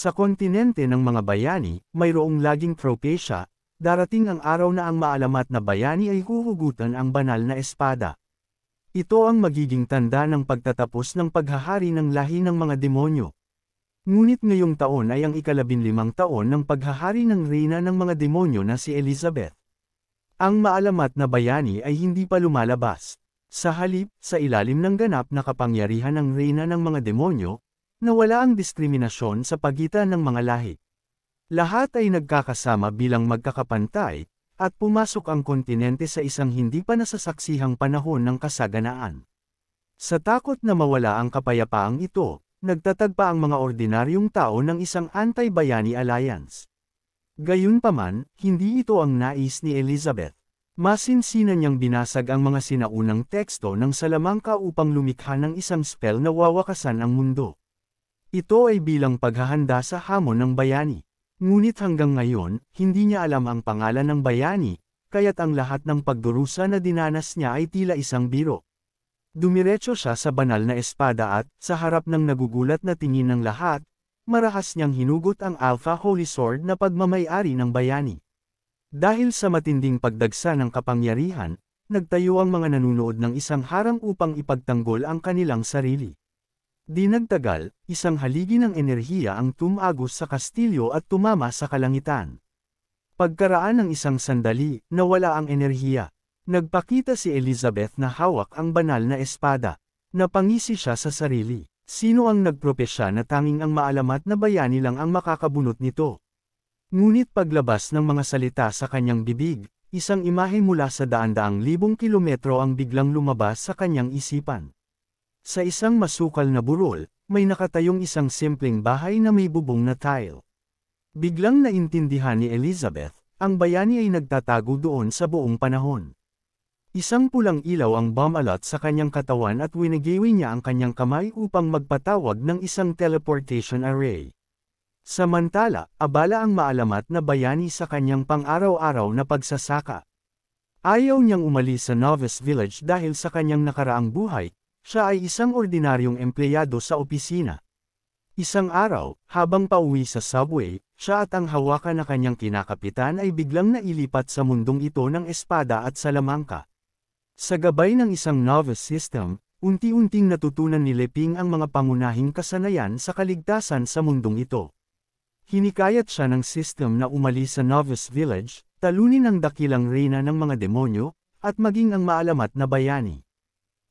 Sa kontinente ng mga bayani, mayroong laging propesya, darating ang araw na ang maalamat na bayani ay huhugutan ang banal na espada. Ito ang magiging tanda ng pagtatapos ng paghahari ng lahi ng mga demonyo. Ngunit ngayong taon ay ang ika-15 taon ng paghahari ng reyna ng mga demonyo na si Elizabeth. Ang maalamat na bayani ay hindi pa lumalabas. Sa halip, sa ilalim ng ganap na kapangyarihan ng reyna ng mga demonyo, nawala ang diskriminasyon sa pagitan ng mga lahi. Lahat ay nagkakasama bilang magkakapantay, at pumasok ang kontinente sa isang hindi pa nasasaksihang panahon ng kasaganaan. Sa takot na mawala ang kapayapaang ito, nagtatagpa ang mga ordinaryong tao ng isang anti-bayani alliance. Gayunpaman, hindi ito ang nais ni Elizabeth. Masinsinan niyang binasag ang mga sinaunang teksto ng Salamanca upang lumikha ng isang spell na wawakasan ang mundo. Ito ay bilang paghahanda sa hamon ng bayani. Ngunit hanggang ngayon, hindi niya alam ang pangalan ng bayani, kaya't ang lahat ng pagdurusa na dinanas niya ay tila isang biro. Dumiretso siya sa banal na espada at, sa harap ng nagugulat na tingin ng lahat, marahas niyang hinugot ang Alpha Holy Sword na pagmamay-ari ng bayani. Dahil sa matinding pagdagsa ng kapangyarihan, nagtayo ang mga nanunood ng isang harang upang ipagtanggol ang kanilang sarili. Di nagtagal, isang haligi ng enerhiya ang tumagos sa kastilyo at tumama sa kalangitan. Pagkaraan ng isang sandali, nawala ang enerhiya. Nagpakita si Elizabeth na hawak ang banal na espada. Napangisi siya sa sarili. Sino ang nagpropesya na tanging ang maalamat na bayani lang ang makakabunot nito? Ngunit paglabas ng mga salita sa kanyang bibig, isang imahe mula sa daan-daang libong kilometro ang biglang lumabas sa kanyang isipan. Sa isang masukal na burol, may nakatayong isang simpleng bahay na may bubong na tile. Biglang naintindihan ni Elizabeth, ang bayani ay nagtatago doon sa buong panahon. Isang pulang ilaw ang bumalot sa kanyang katawan at winigiwi niya ang kanyang kamay upang magpatawag ng isang teleportation array. Samantala, abala ang maalamat na bayani sa kanyang pang-araw-araw na pagsasaka. Ayaw niyang umalis sa Novice Village dahil sa kanyang nakaraang buhay. Siya ay isang ordinaryong empleyado sa opisina. Isang araw, habang pauwi sa subway, siya at ang hawakan na kanyang kinakapitan ay biglang nailipat sa mundong ito ng espada at Salamanca. Sa gabay ng isang novice system, unti-unting natutunan ni Leping ang mga pangunahing kasanayan sa kaligtasan sa mundong ito. Hinikayat siya ng system na umalis sa Novice Village, talunin ang dakilang reyna ng mga demonyo, at maging ang maalamat na bayani.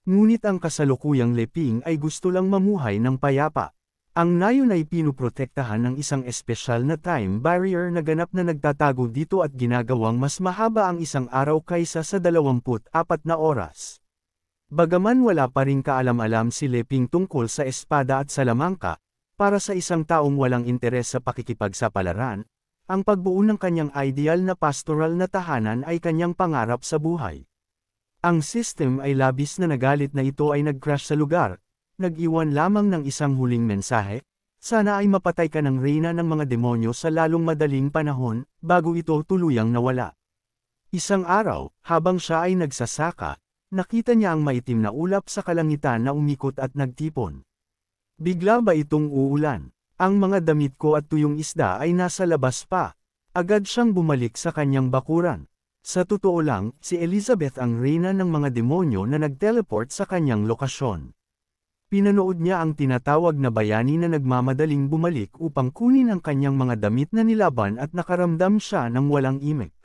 Ngunit ang kasalukuyang Leping ay gusto lang mamuhay ng payapa. Ang nayon ay pinuprotektahan ng isang espesyal na time barrier na ganap na nagtatago dito at ginagawang mas mahaba ang isang araw kaysa sa 24 na oras. Bagaman wala pa ring kaalam-alam si Leping tungkol sa espada at Salamanca, para sa isang taong walang interes sa pakikipagsapalaran, ang pagbuo ng kanyang ideal na pastoral na tahanan ay kanyang pangarap sa buhay. Ang system ay labis na nagalit na ito ay nag-crash sa lugar, nag-iwan lamang ng isang huling mensahe, sana ay mapatay ka ng reyna ng mga demonyo sa lalong madaling panahon, bago ito tuluyang nawala. Isang araw, habang siya ay nagsasaka, nakita niya ang maitim na ulap sa kalangitan na umikot at nagtipon. Bigla ba itong uulan? Ang mga damit ko at tuyong isda ay nasa labas pa. Agad siyang bumalik sa kanyang bakuran. Sa totoo lang, si Elizabeth ang reyna ng mga demonyo na nag-teleport sa kanyang lokasyon. Pinanood niya ang tinatawag na bayani na nagmamadaling bumalik upang kunin ang kanyang mga damit na nilaban at nakaramdam siya ng walang imik.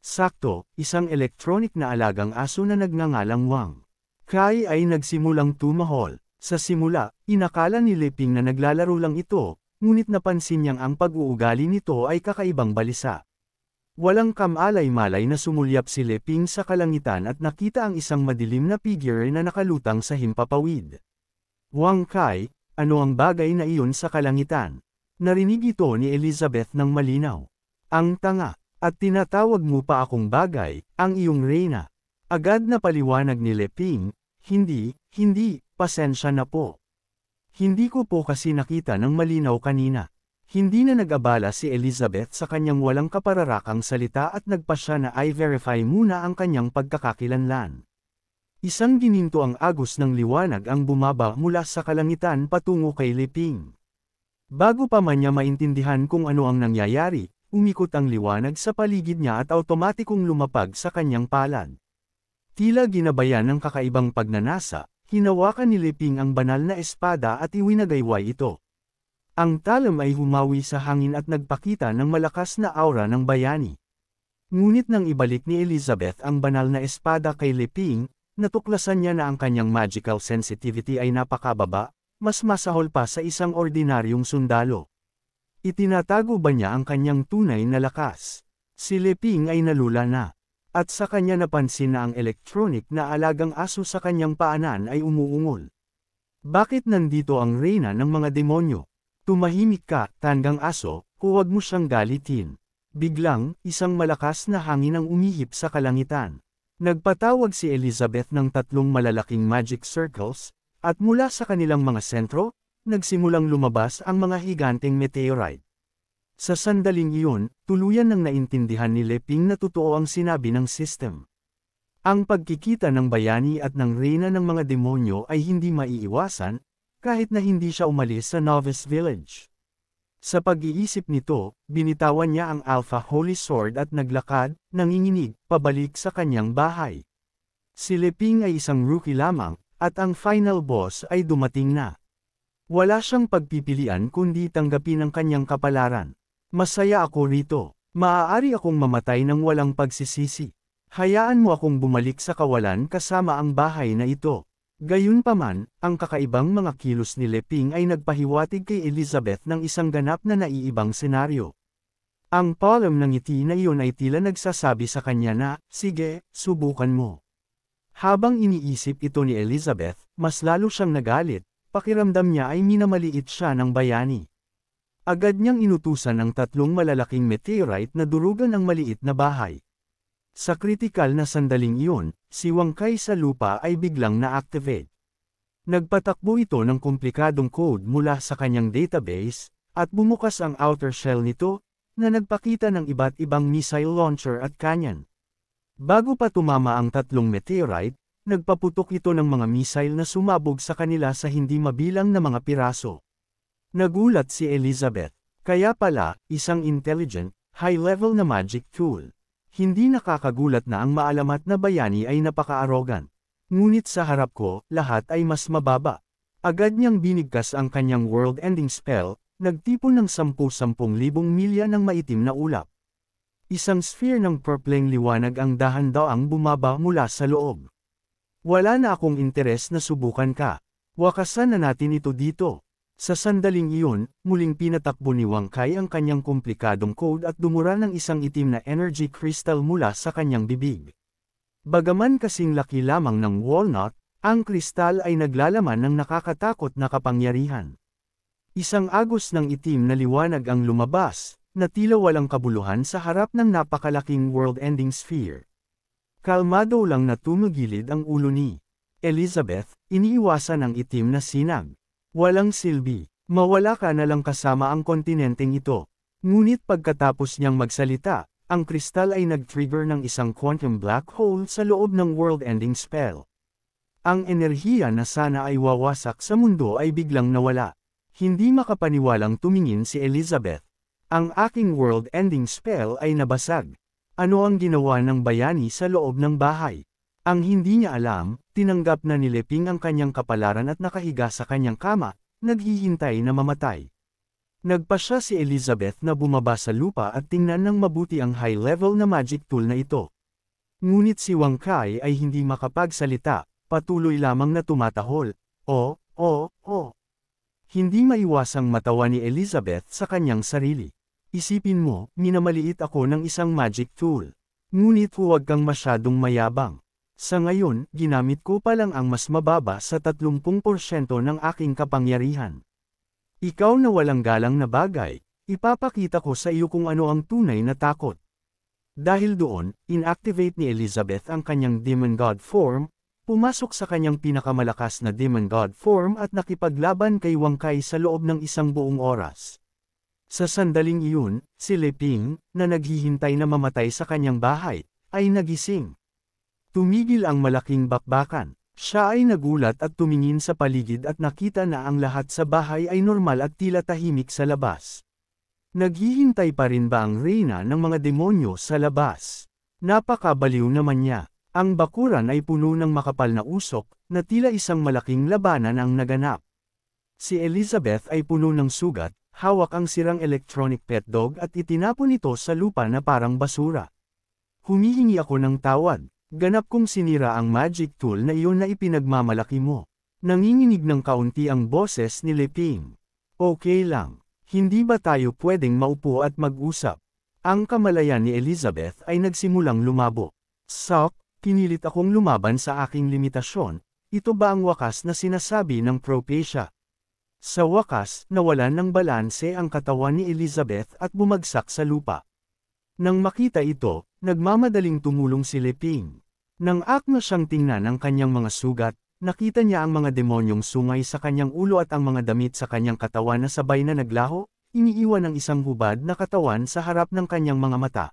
Sakto, isang electronic na alagang aso na nagngangalang Wang Kai ay nagsimulang tumahol. Sa simula, inakala ni Leping na naglalaro lang ito, ngunit napansin niyang ang pag-uugali nito ay kakaibang balisa. Walang kamalay-malay na sumulyap si Leping sa kalangitan at nakita ang isang madilim na figure na nakalutang sa himpapawid. Wang Kai, ano ang bagay na iyon sa kalangitan? Narinig ito ni Elizabeth ng malinaw. Ang tanga, at tinatawag mo pa akong bagay, ang iyong reyna. Agad na paliwanag ni Leping, hindi, pasensya na po. Hindi ko po kasi nakita ng malinaw kanina. Hindi na nag-abala si Elizabeth sa kanyang walang kapararakang salita at nagpasya na i-verify muna ang kanyang pagkakakilanlan. Isang gininto ang agos ng liwanag ang bumaba mula sa kalangitan patungo kay Leping. Bago pa man niya maintindihan kung ano ang nangyayari, umikot ang liwanag sa paligid niya at automatikong lumapag sa kanyang palad. Tila ginabayan ng kakaibang pagnanasa, hinawakan ni Leping ang banal na espada at iwinagayway ito. Ang talam ay humawi sa hangin at nagpakita ng malakas na aura ng bayani. Ngunit nang ibalik ni Elizabeth ang banal na espada kay Leping, natuklasan niya na ang kanyang magical sensitivity ay napakababa, mas masahol pa sa isang ordinaryong sundalo. Itinatago ba niya ang kanyang tunay na lakas? Si Leping ay nalula na. At sa kanya napansin na ang electronic na alagang aso sa kanyang paanan ay umuungol. Bakit nandito ang reyna ng mga demonyo? Tumahimik ka, tandang aso, huwag mo siyang galitin. Biglang, isang malakas na hangin ang umihip sa kalangitan. Nagpatawag si Elizabeth ng 3 malalaking magic circles, at mula sa kanilang mga sentro, nagsimulang lumabas ang mga higanteng meteorite. Sa sandaling iyon, tuluyan nang naintindihan ni Leping na totoo ang sinabi ng system. Ang pagkikita ng bayani at ng reyna ng mga demonyo ay hindi maiiwasan, kahit na hindi siya umalis sa Novice Village. Sa pag-iisip nito, binitawan niya ang Alpha Holy Sword at naglakad, nanginginig, pabalik sa kanyang bahay. Si Leping ay isang rookie lamang, at ang final boss ay dumating na. Wala siyang pagpipilian kundi tanggapin ang kanyang kapalaran. Masaya ako rito. Maaari akong mamatay ng walang pagsisisi. Hayaan mo akong bumalik sa kawalan kasama ang bahay na ito. Gayunpaman, ang kakaibang mga kilos ni Leping ay nagpahiwatig kay Elizabeth ng isang ganap na naiibang senaryo. Ang palm ng ngiti na iyon ay tila nagsasabi sa kanya na, sige, subukan mo. Habang iniisip ito ni Elizabeth, mas lalo siyang nagalit, pakiramdam niya ay minamaliit siya ng bayani. Agad niyang inutusan ang 3 malalaking meteorite na durugan ang maliit na bahay. Sa kritikal na sandaling iyon, si Wang Kai sa lupa ay biglang na-activate. Nagpatakbo ito ng komplikadong code mula sa kanyang database, at bumukas ang outer shell nito, na nagpakita ng iba't ibang missile launcher at canyon. Bago pa tumama ang 3 meteorite, nagpaputok ito ng mga missile na sumabog sa kanila sa hindi mabilang na mga piraso. Nagulat si Elizabeth. Kaya pala, isang intelligent, high-level na magic tool. Hindi nakakagulat na ang maalamat na bayani ay napaka-arrogant. Ngunit sa harap ko, lahat ay mas mababa. Agad niyang binigkas ang kanyang world-ending spell, nagtipon ng 10,000 milya ng maitim na ulap. Isang sphere ng purpleng liwanag ang dahan-daang bumaba mula sa loob. Wala na akong interes na subukan ka. Wakasan na natin ito dito. Sa sandaling iyon, muling pinatakbo ni Wang Kai ang kanyang komplikadong code at dumura ng isang itim na energy crystal mula sa kanyang bibig. Bagaman kasing laki lamang ng walnut, ang kristal ay naglalaman ng nakakatakot na kapangyarihan. Isang agos ng itim na liwanag ang lumabas, na tila walang kabuluhan sa harap ng napakalaking world-ending sphere. Kalmado lang na tumigilid ang ulo ni Elizabeth, iniiwasan ang itim na sinag. Walang silbi, mawala ka na lang kasama ang kontinenteng ito. Ngunit pagkatapos niyang magsalita, ang kristal ay nag-trigger ng isang quantum black hole sa loob ng world-ending spell. Ang enerhiya na sana ay wawasak sa mundo ay biglang nawala. Hindi makapaniwalang tumingin si Elizabeth. Ang aking world-ending spell ay nabasag. Ano ang ginawa ng bayani sa loob ng bahay? Ang hindi niya alam, tinanggap na ni Leping ang kanyang kapalaran at nakahiga sa kanyang kama, naghihintay na mamatay. Nagpa siya si Elizabeth na bumaba sa lupa at tingnan ng mabuti ang high-level na magic tool na ito. Ngunit si Wang Kai ay hindi makapagsalita, patuloy lamang na tumatahol. Hindi maiwasang matawa ni Elizabeth sa kanyang sarili. Isipin mo, minamaliit ako ng isang magic tool. Ngunit huwag kang masyadong mayabang. Sa ngayon, ginamit ko pa lang ang mas mababa sa 30% ng aking kapangyarihan. Ikaw na walang galang na bagay, ipapakita ko sa iyo kung ano ang tunay na takot. Dahil doon, inactivate ni Elizabeth ang kanyang demon god form, pumasok sa kanyang pinakamalakas na demon god form at nakipaglaban kay Wang Kai sa loob ng isang buong oras. Sa sandaling iyon, si Leping, na naghihintay na mamatay sa kanyang bahay, ay nagising. Tumigil ang malaking bakbakan. Siya ay nagulat at tumingin sa paligid at nakita na ang lahat sa bahay ay normal at tila tahimik sa labas. Naghihintay pa rin ba ang reyna ng mga demonyo sa labas? Napakabaliw naman niya. Ang bakuran ay puno ng makapal na usok, na tila isang malaking labanan ang naganap. Si Elizabeth ay puno ng sugat, hawak ang sirang electronic pet dog at itinapon ito sa lupa na parang basura. Humihingi ako ng tawad. Ganap kong sinira ang magic tool na iyon na ipinagmamalaki mo. Nanginginig ng kaunti ang boses ni Leping. Okay lang. Hindi ba tayo pwedeng maupo at mag-usap? Ang kamalayan ni Elizabeth ay nagsimulang lumabo. Sok, pinilit akong lumaban sa aking limitasyon. Ito ba ang wakas na sinasabi ng Propecia? Sa wakas, nawalan ng balanse ang katawan ni Elizabeth at bumagsak sa lupa. Nang makita ito, nagmamadaling tumulong si Leping. Nang akma siyang tingnan ang kanyang mga sugat, nakita niya ang mga demonyong sungay sa kanyang ulo at ang mga damit sa kanyang katawan na sabay na naglaho, iniiwan ang isang hubad na katawan sa harap ng kanyang mga mata.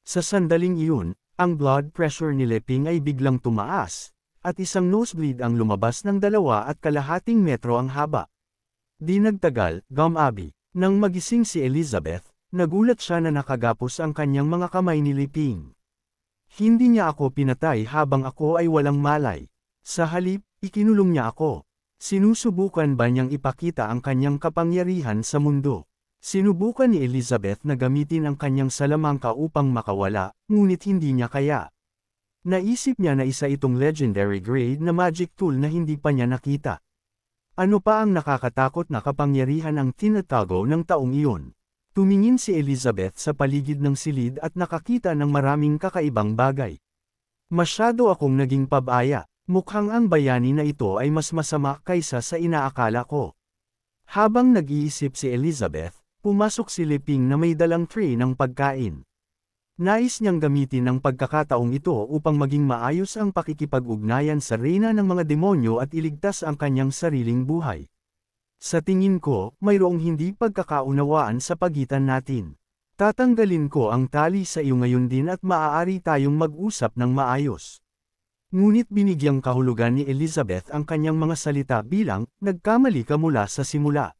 Sa sandaling iyon, ang blood pressure ni Leping ay biglang tumaas, at isang nosebleed ang lumabas ng 2.5 metro ang haba. Di nagtagal, gumabi. Nang magising si Elizabeth, nagulat siya na nakagapos ang kanyang mga kamay ni Leping. Hindi niya ako pinatay habang ako ay walang malay. Sa halip, ikinulong niya ako. Sinusubukan ba niyang ipakita ang kanyang kapangyarihan sa mundo? Sinubukan ni Elizabeth na gamitin ang kanyang salamangka upang makawala, ngunit hindi niya kaya. Naisip niya na isa itong legendary grade na magic tool na hindi pa niya nakita. Ano pa ang nakakatakot na kapangyarihan ang tinatago ng taong iyon? Tumingin si Elizabeth sa paligid ng silid at nakakita ng maraming kakaibang bagay. Masyado akong naging pabaya, mukhang ang bayani na ito ay mas masama kaysa sa inaakala ko. Habang nag-iisip si Elizabeth, pumasok si Leping na may dalang tray ng pagkain. Nais niyang gamitin ang pagkakataong ito upang maging maayos ang pakikipag-ugnayan sa reyna ng mga demonyo at iligtas ang kanyang sariling buhay. Sa tingin ko, mayroong hindi pagkakaunawaan sa pagitan natin. Tatanggalin ko ang tali sa iyo ngayon din at maaari tayong mag-usap ng maayos. Ngunit binigyang kahulugan ni Elizabeth ang kanyang mga salita bilang, nagkamali ka mula sa simula.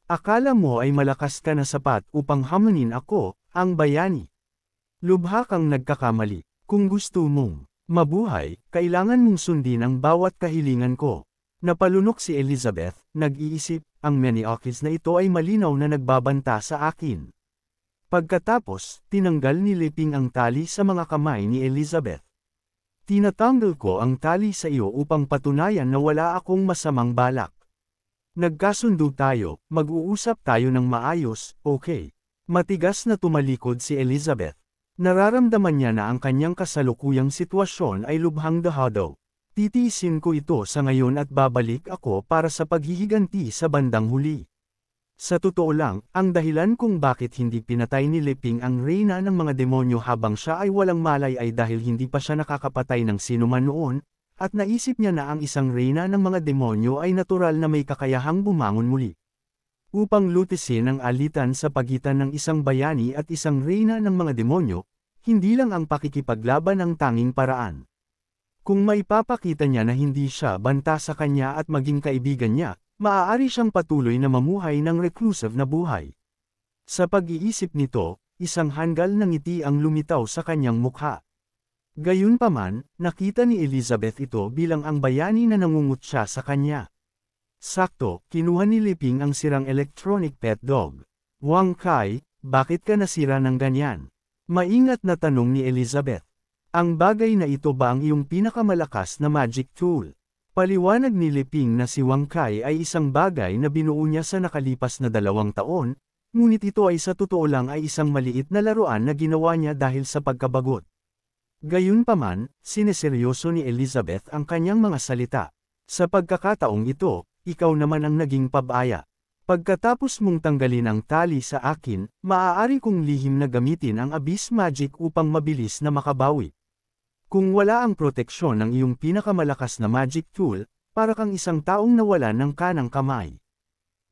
Akala mo ay malakas ka na sapat upang hamanin ako, ang bayani. Lubha kang nagkakamali. Kung gusto mong mabuhay, kailangan mong sundin ang bawat kahilingan ko. Napalunok si Elizabeth, nag-iisip, ang Maniokis na ito ay malinaw na nagbabanta sa akin. Pagkatapos, tinanggal ni Leping ang tali sa mga kamay ni Elizabeth. Tinatanggal ko ang tali sa iyo upang patunayan na wala akong masamang balak. Nagkasundo tayo, mag-uusap tayo ng maayos, okay? Matigas na tumalikod si Elizabeth. Nararamdaman niya na ang kanyang kasalukuyang sitwasyon ay lubhang dahado. Titiisin ko ito sa ngayon at babalik ako para sa paghihiganti sa bandang huli. Sa totoo lang, ang dahilan kung bakit hindi pinatay ni Leping ang reyna ng mga demonyo habang siya ay walang malay ay dahil hindi pa siya nakakapatay ng sinuman noon, at naisip niya na ang isang reyna ng mga demonyo ay natural na may kakayahang bumangon muli. Upang lutisin ang alitan sa pagitan ng isang bayani at isang reyna ng mga demonyo, hindi lang ang pakikipaglaban ang tanging paraan. Kung maipapakita niya na hindi siya banta sa kanya at maging kaibigan niya, maaari siyang patuloy na mamuhay ng reclusive na buhay. Sa pag-iisip nito, isang hanggal na ngiti ang lumitaw sa kanyang mukha. Gayunpaman, nakita ni Elizabeth ito bilang ang bayani na nangungutya sa kanya. Sakto, kinuha ni Leping ang sirang electronic pet dog. Wang Kai, bakit ka nasira ng ganyan? Maingat na tanong ni Elizabeth. Ang bagay na ito ba ang iyong pinakamalakas na magic tool? Paliwanag ni Leping na si Wang Kai ay isang bagay na binuo niya sa nakalipas na 2 taon, ngunit ito ay sa totoo lang ay isang maliit na laruan na ginawa niya dahil sa pagkabagot. Gayunpaman, sineseryoso ni Elizabeth ang kanyang mga salita. Sa pagkakataong ito, ikaw naman ang naging pabaya. Pagkatapos mong tanggalin ang tali sa akin, maaari kong lihim na gamitin ang Abyss Magic upang mabilis na makabawi. Kung wala ang proteksyon ng iyong pinakamalakas na magic tool, para kang isang taong nawalan ng kanang kamay.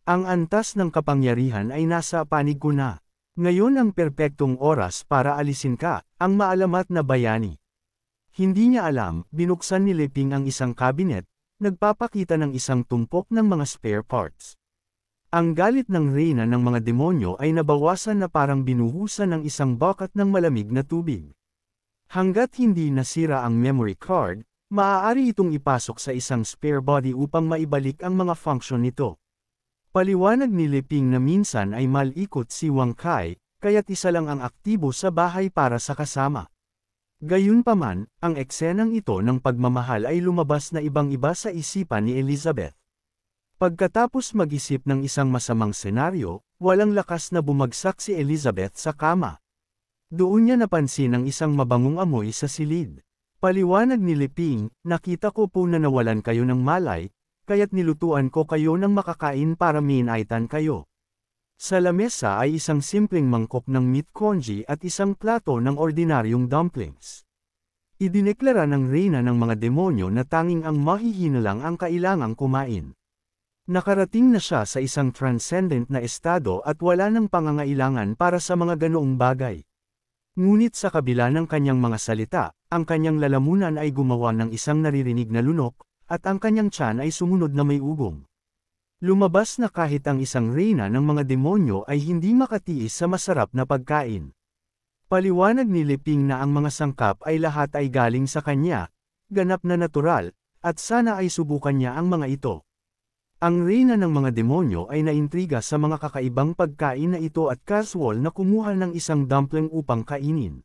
Ang antas ng kapangyarihan ay nasa panig ko na. Ngayon ang perpektong oras para alisin ka, ang maalamat na bayani. Hindi niya alam, binuksan ni Leping ang isang cabinet, nagpapakita ng isang tumpok ng mga spare parts. Ang galit ng reyna ng mga demonyo ay nabawasan na parang binuhusan ng isang bucket ng malamig na tubig. Hanggat hindi nasira ang memory card, maaari itong ipasok sa isang spare body upang maibalik ang mga function nito. Paliwanag ni Leping na minsan ay malikot si Wang Kai, kaya't isa lang ang aktibo sa bahay para sa kasama. Gayunpaman, ang eksenang ito ng pagmamahal ay lumabas na ibang-iba sa isipan ni Elizabeth. Pagkatapos mag-isip ng isang masamang senaryo, walang lakas na bumagsak si Elizabeth sa kama. Doon niya napansin ang isang mabangong amoy sa silid. Paliwanag ni Leping, nakita ko po na nawalan kayo ng malay, kaya't nilutuan ko kayo ng makakain para minaitan kayo. Sa lamesa ay isang simpleng mangkok ng meat congee at isang plato ng ordinaryong dumplings. Idineklara ng reyna ng mga demonyo na tanging ang mahihina lang ang kailangang kumain. Nakarating na siya sa isang transcendent na estado at wala nang pangangailangan para sa mga ganoong bagay. Ngunit sa kabila ng kanyang mga salita, ang kanyang lalamunan ay gumawa ng isang naririnig na lunok, at ang kanyang tiyan ay sumunod na may ugong. Lumabas na kahit ang isang reyna ng mga demonyo ay hindi makatiis sa masarap na pagkain. Paliwanag ni Leping na ang mga sangkap ay lahat ay galing sa kanya, ganap na natural, at sana ay subukan niya ang mga ito. Ang reyna ng mga demonyo ay naintriga sa mga kakaibang pagkain na ito at casual na kumuha ng isang dumpling upang kainin.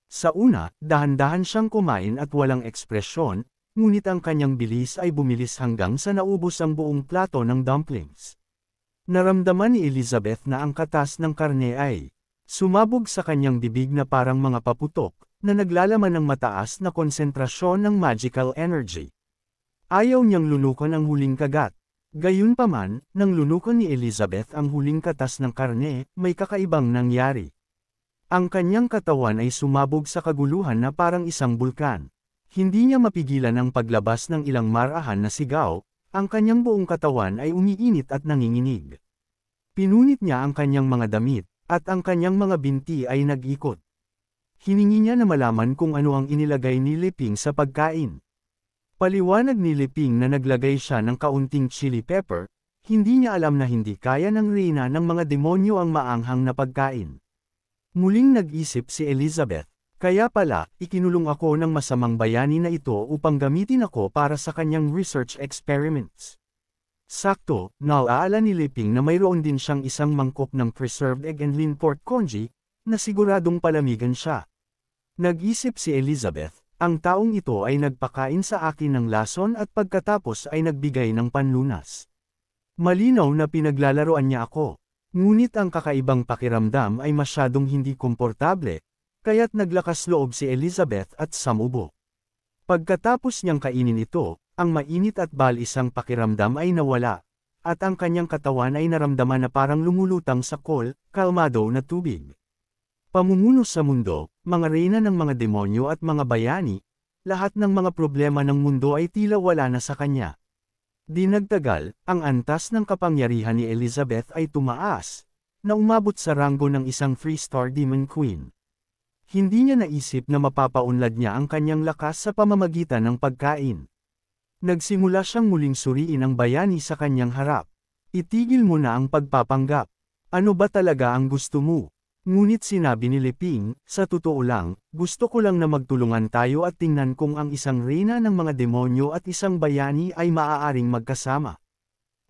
Sa una, dahan-dahan siyang kumain at walang ekspresyon, ngunit ang kanyang bilis ay bumilis hanggang sa naubos ang buong plato ng dumplings. Naramdaman ni Elizabeth na ang katas ng karne ay sumabog sa kanyang bibig na parang mga paputok, na naglalaman ng mataas na konsentrasyon ng magical energy. Ayaw niyang lunukan ang huling kagat. Gayunpaman, nang lunukan ni Elizabeth ang huling katas ng karne, may kakaibang nangyari. Ang kanyang katawan ay sumabog sa kaguluhan na parang isang bulkan. Hindi niya mapigilan ang paglabas ng ilang marahan na sigaw, ang kanyang buong katawan ay umiinit at nanginginig. Pinunit niya ang kanyang mga damit, at ang kanyang mga binti ay nag-ikot. Hiningi niya na malaman kung ano ang inilagay ni Leping sa pagkain. Paliwanag ni Leping na naglagay siya ng kaunting chili pepper, hindi niya alam na hindi kaya ng reyna ng mga demonyo ang maanghang na pagkain. Muling nag-isip si Elizabeth, kaya pala, ikinulong ako ng masamang bayani na ito upang gamitin ako para sa kanyang research experiments. Sakto, naaalala ni Leping na mayroon din siyang isang mangkok ng preserved egg and lean pork congee, na siguradong palamigan siya. Nag-isip si Elizabeth, ang taong ito ay nagpakain sa akin ng lason at pagkatapos ay nagbigay ng panlunas. Malinaw na pinaglalaroan niya ako. Ngunit ang kakaibang pakiramdam ay masyadong hindi komportable, kaya't naglakas loob si Elizabeth at sumubo. Pagkatapos niyang kainin ito, ang mainit at balisang pakiramdam ay nawala, at ang kanyang katawan ay naramdaman na parang lumulutang sa kalmado na tubig. Pamumuno sa mundo, mga reyna ng mga demonyo at mga bayani, lahat ng mga problema ng mundo ay tila wala na sa kanya. Di nagtagal, ang antas ng kapangyarihan ni Elizabeth ay tumaas, na umabot sa ranggo ng isang 3-star demon queen. Hindi niya naisip na mapapaunlad niya ang kanyang lakas sa pamamagitan ng pagkain. Nagsimula siyang muling suriin ang bayani sa kanyang harap. Itigil mo na ang pagpapanggap. Ano ba talaga ang gusto mo? Ngunit sinabi ni Leping, sa totoo lang, gusto ko lang na magtulungan tayo at tingnan kung ang isang reyna ng mga demonyo at isang bayani ay maaaring magkasama.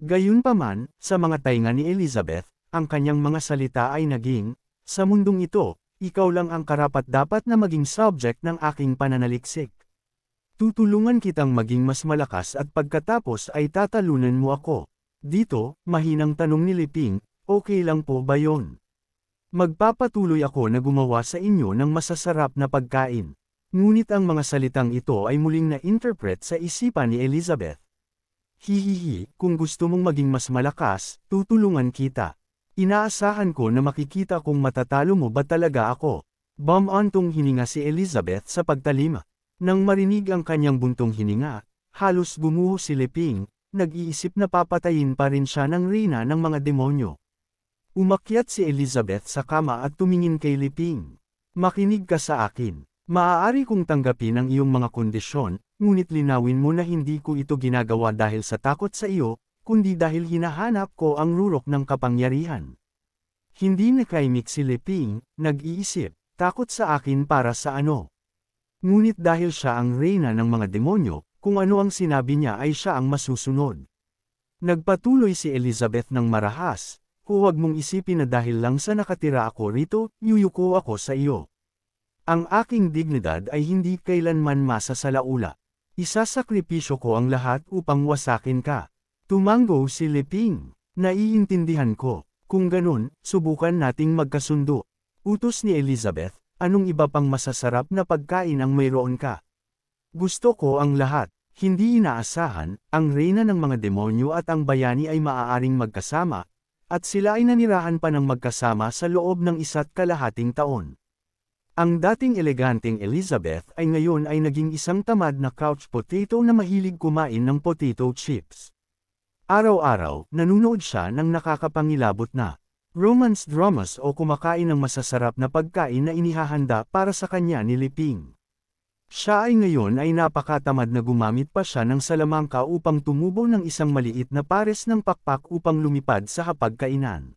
Gayunpaman, sa mga tainga ni Elizabeth, ang kanyang mga salita ay naging, sa mundong ito, ikaw lang ang karapat-dapat na maging subject ng aking pananaliksik. Tutulungan kitang maging mas malakas at pagkatapos ay tatalunan mo ako. Dito, mahinang tanong ni Leping, okay lang po ba yon? Magpapatuloy ako na gumawa sa inyo ng masasarap na pagkain. Ngunit ang mga salitang ito ay muling na-interpret sa isipan ni Elizabeth. Hihihi, kung gusto mong maging mas malakas, tutulungan kita. Inaasahan ko na makikita kung matatalo mo ba talaga ako. Bumantong hininga si Elizabeth sa pagtalima. Nang marinig ang kanyang buntong hininga, halos gumuho si Leping, nag-iisip na papatayin pa rin siya ng reyna ng mga demonyo. Umakyat si Elizabeth sa kama at tumingin kay Leping. Makinig ka sa akin. Maaari kong tanggapin ang iyong mga kondisyon, ngunit linawin mo na hindi ko ito ginagawa dahil sa takot sa iyo, kundi dahil hinahanap ko ang rurok ng kapangyarihan. Hindi nakaimik si Leping, nag-iisip, takot sa akin para sa ano. Ngunit dahil siya ang reyna ng mga demonyo, kung ano ang sinabi niya ay siya ang masusunod. Nagpatuloy si Elizabeth ng marahas, huwag mong isipin na dahil lang sa nakatira ako rito, yuyuko ako sa iyo. Ang aking dignidad ay hindi kailanman masasalaula. Isasakripisyo ko ang lahat upang wasakin ka. Tumango si Leping. Naiintindihan ko. Kung ganun, subukan nating magkasundo. Utos ni Elizabeth, anong iba pang masasarap na pagkain ang mayroon ka? Gusto ko ang lahat. Hindi inaasahan, ang reyna ng mga demonyo at ang bayani ay maaaring magkasama, at sila ay nanirahan pa ng magkasama sa loob ng 1.5 taon. Ang dating eleganteng Elizabeth ay ngayon ay naging isang tamad na couch potato na mahilig kumain ng potato chips. Araw-araw, nanunood siya ng nakakapangilabot na romance dramas o kumakain ng masasarap na pagkain na inihahanda para sa kanya ni Leping. Siya ay ngayon ay napakatamad na gumamit pa siya ng salamangka upang tumubo ng isang maliit na pares ng pakpak upang lumipad sa hapagkainan.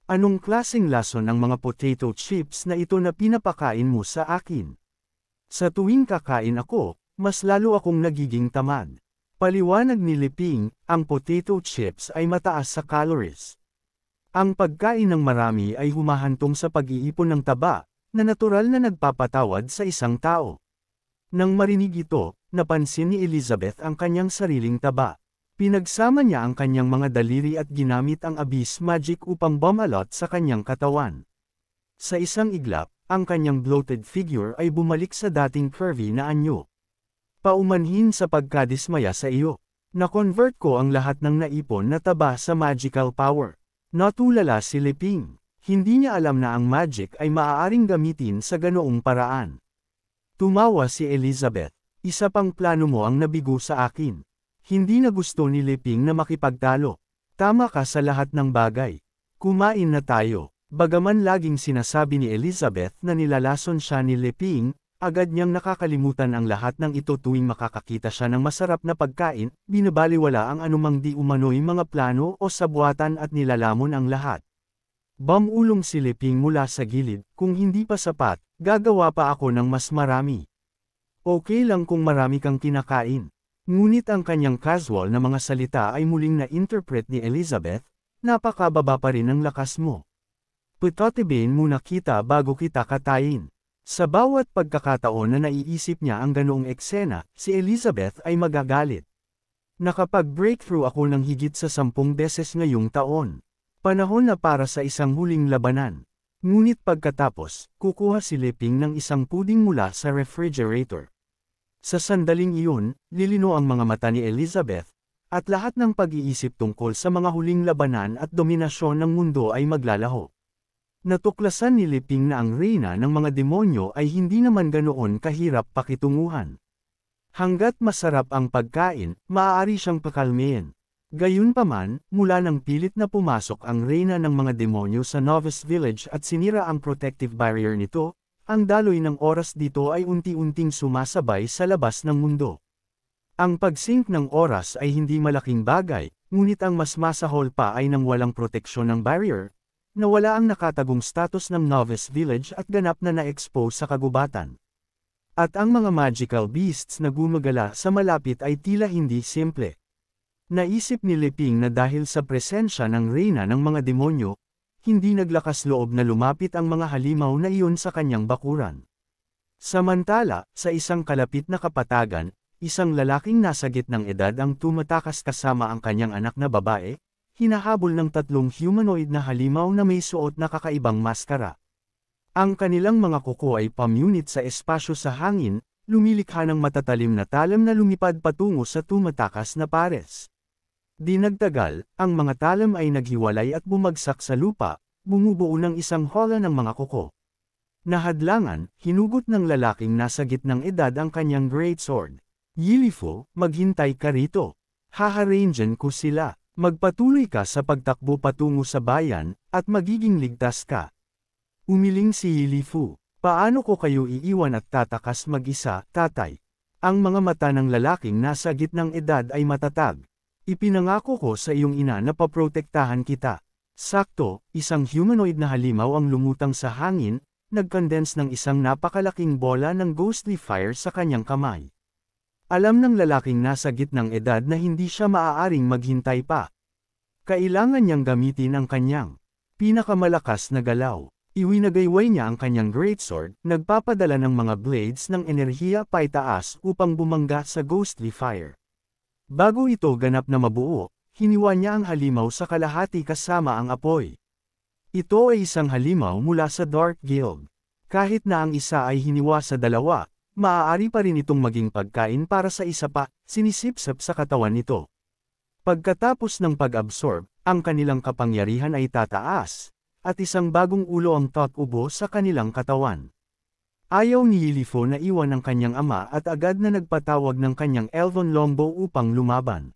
Anong klaseng lason ng mga potato chips na ito na pinapakain mo sa akin? Sa tuwing kakain ako, mas lalo akong nagiging tamad. Paliwanag ni Leping, ang potato chips ay mataas sa calories. Ang pagkain ng marami ay humahantong sa pag-iipon ng taba, na natural na nagpapatawad sa isang tao. Nang marinig ito, napansin ni Elizabeth ang kanyang sariling taba. Pinagsama niya ang kanyang mga daliri at ginamit ang abyss magic upang bumalot sa kanyang katawan. Sa isang iglap, ang kanyang bloated figure ay bumalik sa dating curvy na anyo. Paumanhin sa pagkadismaya sa iyo. Na-convert ko ang lahat ng naipon na taba sa magical power. Natulala si Leping. Hindi niya alam na ang magic ay maaaring gamitin sa ganoong paraan. Tumawa si Elizabeth. Isa pang plano mo ang nabigo sa akin. Hindi na gusto ni Leping na makipagtalo. Tama ka sa lahat ng bagay. Kumain na tayo. Bagaman laging sinasabi ni Elizabeth na nilalason siya ni Leping, agad niyang nakakalimutan ang lahat ng ito tuwing makakakita siya ng masarap na pagkain, binabaliwala ang anumang di umano'y mga plano o sabuatan at nilalamon ang lahat. Bumulong si Leping mula sa gilid, kung hindi pa sapat, gagawa pa ako ng mas marami. Okay lang kung marami kang kinakain. Ngunit ang kanyang casual na mga salita ay muling na-interpret ni Elizabeth, napakababa pa rin ang lakas mo. Putotibin muna kita bago kita katayin. Sa bawat pagkakataon na naiisip niya ang ganoong eksena, si Elizabeth ay magagalit. Nakapag-breakthrough ako ng higit sa 10 beses ngayong taon. Panahon na para sa isang huling labanan. Ngunit pagkatapos, kukuha si Leping ng isang puding mula sa refrigerator. Sa sandaling iyon, lilino ang mga mata ni Elizabeth, at lahat ng pag-iisip tungkol sa mga huling labanan at dominasyon ng mundo ay maglalaho. Natuklasan ni Leping na ang reyna ng mga demonyo ay hindi naman ganoon kahirap pakitunguhan. Hanggat masarap ang pagkain, maaari siyang pakalmayin. Gayunpaman, mula nang pilit na pumasok ang reyna ng mga demonyo sa Novice Village at sinira ang protective barrier nito, ang daloy ng oras dito ay unti-unting sumasabay sa labas ng mundo. Ang pagsink ng oras ay hindi malaking bagay, ngunit ang mas masahol pa ay nang walang proteksyon ng barrier, na wala ang nakatagong status ng Novice Village at ganap na na-expose sa kagubatan. At ang mga magical beasts na gumagala sa malapit ay tila hindi simple. Naisip ni Leping na dahil sa presensya ng reyna ng mga demonyo, hindi naglakas loob na lumapit ang mga halimaw na iyon sa kanyang bakuran. Samantala, sa isang kalapit na kapatagan, isang lalaking nasa gitnang edad ang tumatakas kasama ang kanyang anak na babae, hinahabol ng 3 humanoid na halimaw na may suot na kakaibang maskara. Ang kanilang mga kuko ay pamunit sa espasyo sa hangin, lumilikha ng matatalim na talam na lumipad patungo sa tumatakas na pares. Di nagtagal, ang mga talam ay naghiwalay at bumagsak sa lupa, bumubuo ng isang hola ng mga kuko. Nahadlangan, hinugot ng lalaking nasa gitnang edad ang kanyang greatsword. Yilifo, maghintay ka rito. Haharangan ko sila. Magpatuloy ka sa pagtakbo patungo sa bayan, at magiging ligtas ka. Umiling si Yilifu. Paano ko kayo iiwan at tatakas mag-isa, tatay? Ang mga mata ng lalaking nasa gitnang edad ay matatag. Ipinangako ko sa iyong ina na paprotektahan kita. Sakto, isang humanoid na halimaw ang lumutang sa hangin, nag-condense ng isang napakalaking bola ng ghostly fire sa kanyang kamay. Alam ng lalaking nasa gitnang edad na hindi siya maaaring maghintay pa. Kailangan niyang gamitin ang kanyang pinakamalakas na galaw. Iwinagayway niya ang kanyang greatsword, nagpapadala ng mga blades ng enerhiya paitaas upang bumangga sa ghostly fire. Bago ito ganap na mabuo, hiniwa niya ang halimaw sa kalahati kasama ang apoy. Ito ay isang halimaw mula sa Dark Guild. Kahit na ang isa ay hiniwa sa dalawa, maaari pa rin itong maging pagkain para sa isa pa, sinisipsap sa katawan nito. Pagkatapos ng pag-absorb, ang kanilang kapangyarihan ay tataas, at isang bagong ulo ang tatubo sa kanilang katawan. Ayaw ni Yilifo na iwan ang kanyang ama at agad na nagpatawag ng kanyang Elven Longbow upang lumaban.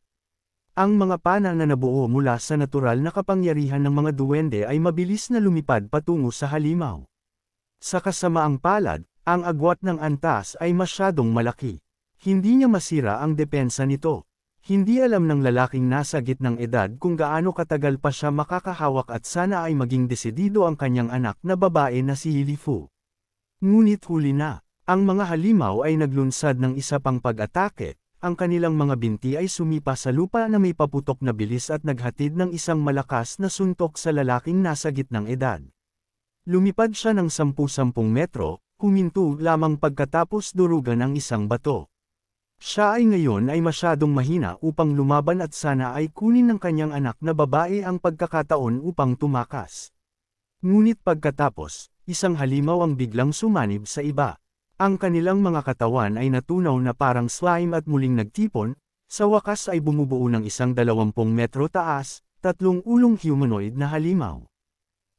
Ang mga pana na nabuo mula sa natural na kapangyarihan ng mga duwende ay mabilis na lumipad patungo sa halimaw. Sa kasamaang palad, ang agwat ng antas ay masyadong malaki. Hindi niya masira ang depensa nito. Hindi alam ng lalaking nasa gitnang edad kung gaano katagal pa siya makakahawak at sana ay maging desidido ang kanyang anak na babae na si Yilifo. Ngunit huli na, ang mga halimaw ay naglunsad ng isa pang pag-atake, ang kanilang mga binti ay sumipa sa lupa na may paputok na bilis at naghatid ng isang malakas na suntok sa lalaking nasa gitnang edad. Lumipad siya ng 10-10 metro, huminto lamang pagkatapos durugan ng isang bato. Siya ay ngayon ay masyadong mahina upang lumaban at sana ay kunin ng kanyang anak na babae ang pagkakataon upang tumakas. Ngunit pagkatapos, isang halimaw ang biglang sumanib sa iba. Ang kanilang mga katawan ay natunaw na parang slime at muling nagtipon, sa wakas ay bumubuo ng isang 20 metro taas, 3 ulong humanoid na halimaw.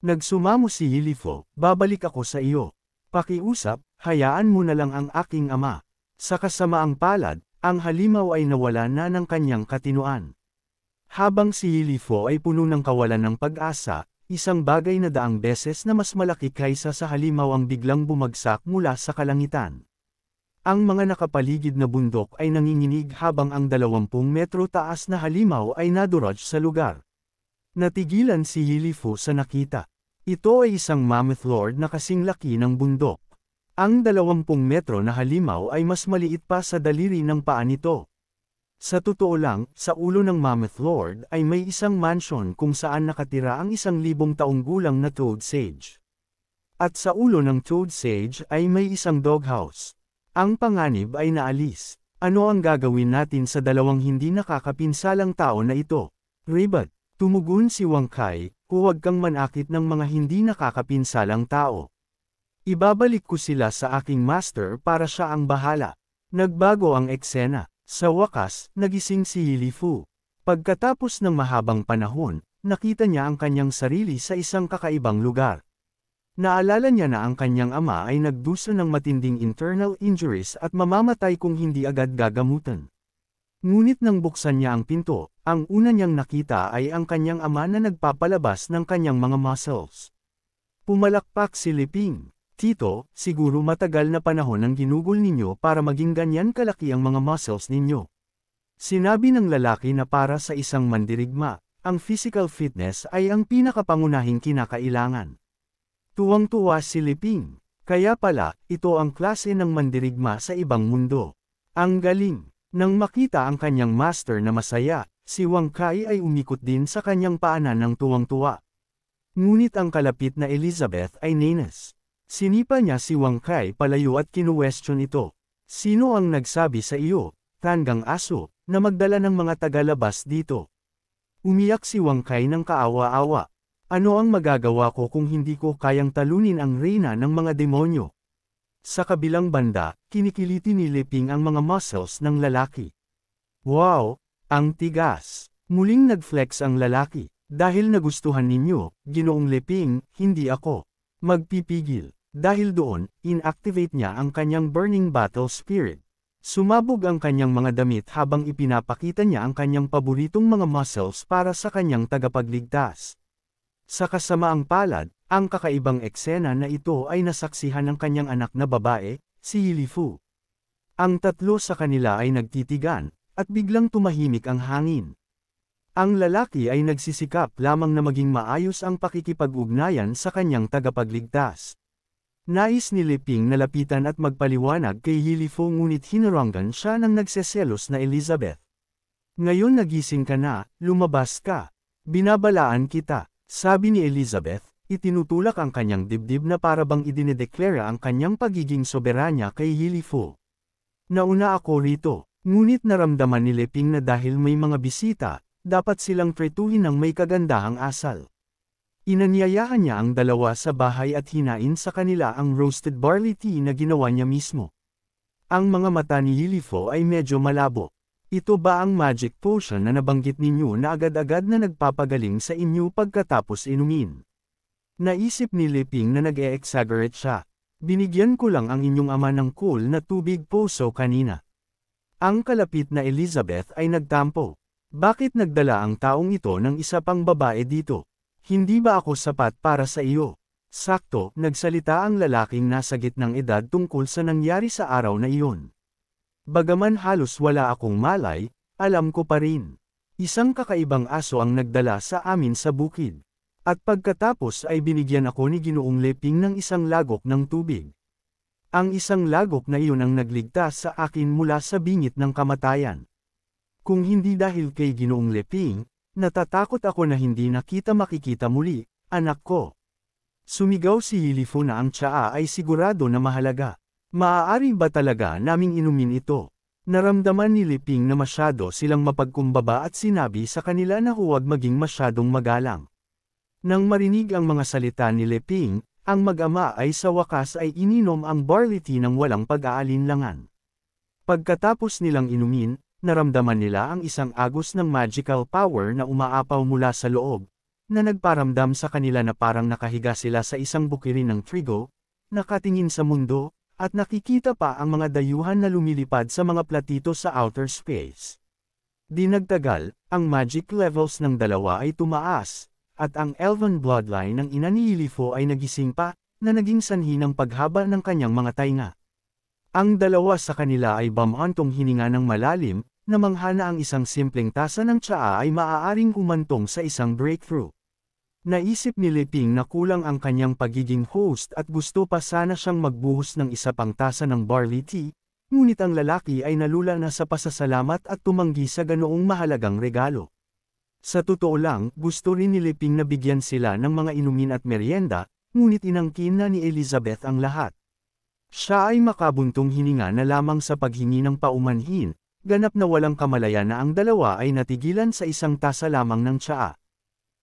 Nagsumamo si Yilifo, babalik ako sa iyo. Pakiusap, hayaan mo na lang ang aking ama. Sa kasamaang palad, ang halimaw ay nawala na ng kanyang katinuan. Habang si Yilifo ay puno ng kawalan ng pag-asa, isang bagay na daang beses na mas malaki kaysa sa halimaw ang biglang bumagsak mula sa kalangitan. Ang mga nakapaligid na bundok ay nanginginig habang ang 20 metro taas na halimaw ay nadurog sa lugar. Natigilan si Yilifo sa nakita. Ito ay isang mammoth lord na kasing laki ng bundok. Ang 20 metro na halimaw ay mas maliit pa sa daliri ng paa nito. Sa totoo lang, sa ulo ng Mammoth Lord ay may isang mansion kung saan nakatira ang 1,000 taong gulang na Toad Sage. At sa ulo ng Toad Sage ay may isang doghouse. Ang panganib ay naalis. Ano ang gagawin natin sa dalawang hindi nakakapinsalang tao na ito? Ribat, tumugon si Wang Kai, huwag kang manakit ng mga hindi nakakapinsalang tao. Ibabalik ko sila sa aking master para siya ang bahala. Nagbago ang eksena. Sa wakas, nagising si Yilifo. Pagkatapos ng mahabang panahon, nakita niya ang kanyang sarili sa isang kakaibang lugar. Naalala niya na ang kanyang ama ay nagdusa ng matinding internal injuries at mamamatay kung hindi agad gagamutan. Ngunit nang buksan niya ang pinto, ang una niyang nakita ay ang kanyang ama na nagpapalabas ng kanyang mga muscles. Pumalakpak si Liping. Tito, siguro matagal na panahon ang ginugol ninyo para maging ganyan kalaki ang mga muscles ninyo. Sinabi ng lalaki na para sa isang mandirigma, ang physical fitness ay ang pinakapangunahing kinakailangan. Tuwang-tuwa si Liping. Kaya pala, ito ang klase ng mandirigma sa ibang mundo. Ang galing. Nang makita ang kanyang master na masaya, si Wang Kai ay umikot din sa kanyang paanan ng tuwang-tuwa. Ngunit ang kalapit na Elizabeth ay nenes. Sinipa niya si Wang Kai palayo at kinuwestiyon ito. Sino ang nagsabi sa iyo, tanggang aso, na magdala ng mga tagalabas dito? Umiyak si Wang Kai ng kaawa-awa. Ano ang magagawa ko kung hindi ko kayang talunin ang reyna ng mga demonyo? Sa kabilang banda, kinikiliti ni Liping ang mga muscles ng lalaki. Wow! Ang tigas! Muling nag-flex ang lalaki. Dahil nagustuhan ninyo, Ginoong Liping, hindi ako magpipigil. Dahil doon, inactivate niya ang kanyang burning battle spirit. Sumabog ang kanyang mga damit habang ipinapakita niya ang kanyang paboritong mga muscles para sa kanyang tagapagligtas. Sa kasamaang palad, Ang kakaibang eksena na ito ay nasaksihan ng kanyang anak na babae, si Yilifu. Ang tatlo sa kanila ay nagtitigan, at biglang tumahimik ang hangin. Ang lalaki ay nagsisikap lamang na maging maayos ang pakikipag-ugnayan sa kanyang tagapagligtas. Nais ni Leping na lapitan at magpaliwanag kay Yilifu ngunit hinarangan siya ng nagseselos na Elizabeth. Ngayon nagising ka na, lumabas ka. Binabalaan kita, sabi ni Elizabeth, itinutulak ang kanyang dibdib na parabang idinedeklara ang kanyang pagiging soberanya kay Yilifu. Nauna ako rito, ngunit naramdaman ni Leping na dahil may mga bisita, dapat silang tretuhin ng may kagandahang asal. Inanyayahan niya ang dalawa sa bahay at hinain sa kanila ang roasted barley tea na ginawa niya mismo. Ang mga mata ni Yilifu ay medyo malabo. Ito ba ang magic potion na nabanggit ninyo na agad-agad na nagpapagaling sa inyo pagkatapos inumin? Naisip ni Leping na nag-e-exaggerate siya. Binigyan ko lang ang inyong ama ng cool na tubig puso kanina. Ang kalapit na Elizabeth ay nagtampo. Bakit nagdala ang taong ito ng isa pang babae dito? Hindi ba ako sapat para sa iyo? Sakto, nagsalita ang lalaking nasa gitnang edad tungkol sa nangyari sa araw na iyon. Bagaman halos wala akong malay, alam ko pa rin. Isang kakaibang aso ang nagdala sa amin sa bukid. At pagkatapos ay binigyan ako ni Ginoong Leping ng isang lagok ng tubig. Ang isang lagok na iyon ang nagligtas sa akin mula sa bingit ng kamatayan. Kung hindi dahil kay Ginoong Leping, natatakot ako na hindi na kita makikita muli, anak ko. Sumigaw si Yilifu na ang tsaa ay sigurado na mahalaga. Maaari ba talaga naming inumin ito? Naramdaman ni Leping na masyado silang mapagkumbaba at sinabi sa kanila na huwag maging masyadong magalang. Nang marinig ang mga salita ni Leping, ang mag-ama ay sa wakas ay ininom ang barley tea ng walang pag-aalinlangan. Pagkatapos nilang inumin, naramdaman nila ang isang agos ng magical power na umaapaw mula sa loob, na nagparamdam sa kanila na parang nakahiga sila sa isang bukirin ng trigo, nakatingin sa mundo, at nakikita pa ang mga dayuhan na lumilipad sa mga platito sa outer space. Di nagtagal, ang magic levels ng dalawa ay tumaas, at ang elven bloodline ng ina ni Yilifu ay nagising pa, na naging sanhi ng paghaba ng kanyang mga tainga. Ang dalawa sa kanila ay bamantong hininga ng malalim, na manghana ang isang simpleng tasa ng tsaa ay maaaring humantong sa isang breakthrough. Naisip ni Leping na kulang ang kanyang pagiging host at gusto pa sana siyang magbuhos ng isa pang tasa ng barley tea, ngunit ang lalaki ay nalula na sa pasasalamat at tumanggi sa ganoong mahalagang regalo. Sa totoo lang, gusto rin ni Leping na bigyan sila ng mga inumin at merienda, ngunit inangkin na ni Elizabeth ang lahat. Siya ay makabuntong hininga na lamang sa paghingi ng paumanhin, ganap na walang kamalaya na ang dalawa ay natigilan sa isang tasa lamang ng tsaa.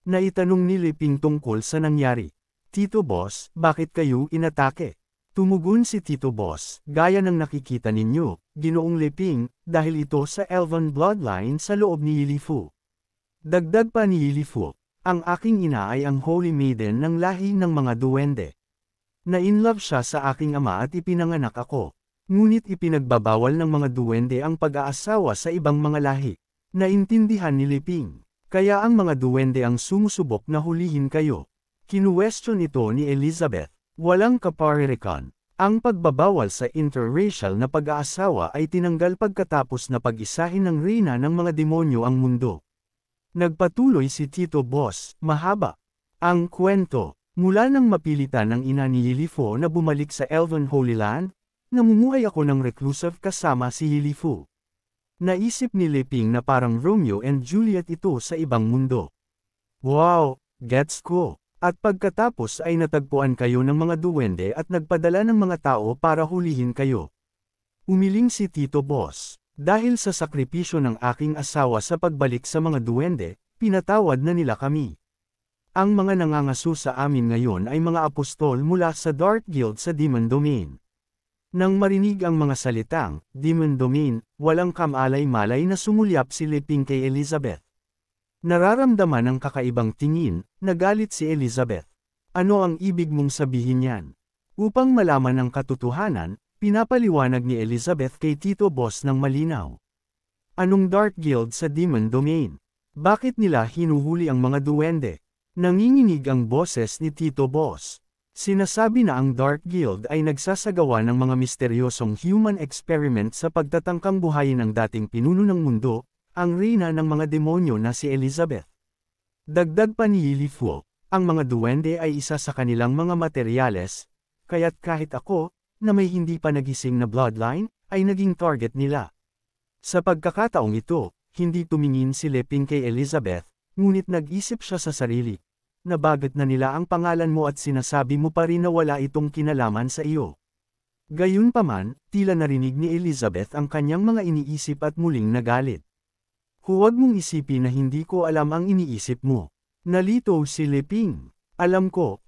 Naitanong ni Leping tungkol sa nangyari. Tito Boss, bakit kayo inatake? Tumugon si Tito Boss, gaya ng nakikita ninyo, Ginoong Leping, dahil ito sa elven bloodline sa loob ni Yilifu. Dagdag pa ni Yilifu, ang aking ina ay ang Holy Maiden ng lahi ng mga duwende. Na-inlove siya sa aking ama at ipinanganak ako. Ngunit ipinagbabawal ng mga duwende ang pag-aasawa sa ibang mga lahi. Naintindihan ni Leping. Kaya ang mga duwende ang sumusubok na hulihin kayo. Kinuwestiyon ito ni Elizabeth. Walang kaparirikan. Ang pagbabawal sa interracial na pag-aasawa ay tinanggal pagkatapos na pag-isahin ng reyna ng mga demonyo ang mundo. Nagpatuloy si Tito Boss, mahaba. Ang kwento, mula nang mapilitan ng ina ni Yilifu na bumalik sa Elven Holy Land, namumuhay ako ng reclusive kasama si Yilifu. Naisip ni Leping na parang Romeo and Juliet ito sa ibang mundo. Wow, gets ko. At pagkatapos ay natagpuan kayo ng mga duwende at nagpadala ng mga tao para hulihin kayo. Umiling si Tito Boss. Dahil sa sakripisyo ng aking asawa sa pagbalik sa mga duwende, pinatawad na nila kami. Ang mga nangangaso sa amin ngayon ay mga apostol mula sa Dark Guild sa Demon Domain. Nang marinig ang mga salitang, Demon Domain, walang kamalay-malay na sumulyap si Leping kay Elizabeth. Nararamdaman ang kakaibang tingin, nagalit si Elizabeth. Ano ang ibig mong sabihin yan? Upang malaman ang katotohanan, pinapaliwanag ni Elizabeth kay Tito Boss ng malinaw. Anong Dark Guild sa Demon Domain? Bakit nila hinuhuli ang mga duwende? Nanginginig ang boses ni Tito Boss. Sinasabi na ang Dark Guild ay nagsasagawa ng mga misteryosong human experiment sa pagtatangkang buhayin ng dating pinuno ng mundo, ang reyna ng mga demonyo na si Elizabeth. Dagdag pa ni Yilifuo, ang mga duwende ay isa sa kanilang mga materyales, kaya't kahit ako, na may hindi pa nagising na bloodline, ay naging target nila. Sa pagkakataong ito, hindi tumingin si Leping kay Elizabeth, ngunit nag-isip siya sa sarili. Nabagat na nila ang pangalan mo at sinasabi mo pa rin na wala itong kinalaman sa iyo. Gayunpaman, tila narinig ni Elizabeth ang kanyang mga iniisip at muling nagalit. Huwag mong isipin na hindi ko alam ang iniisip mo. Nalito si Leping. Alam ko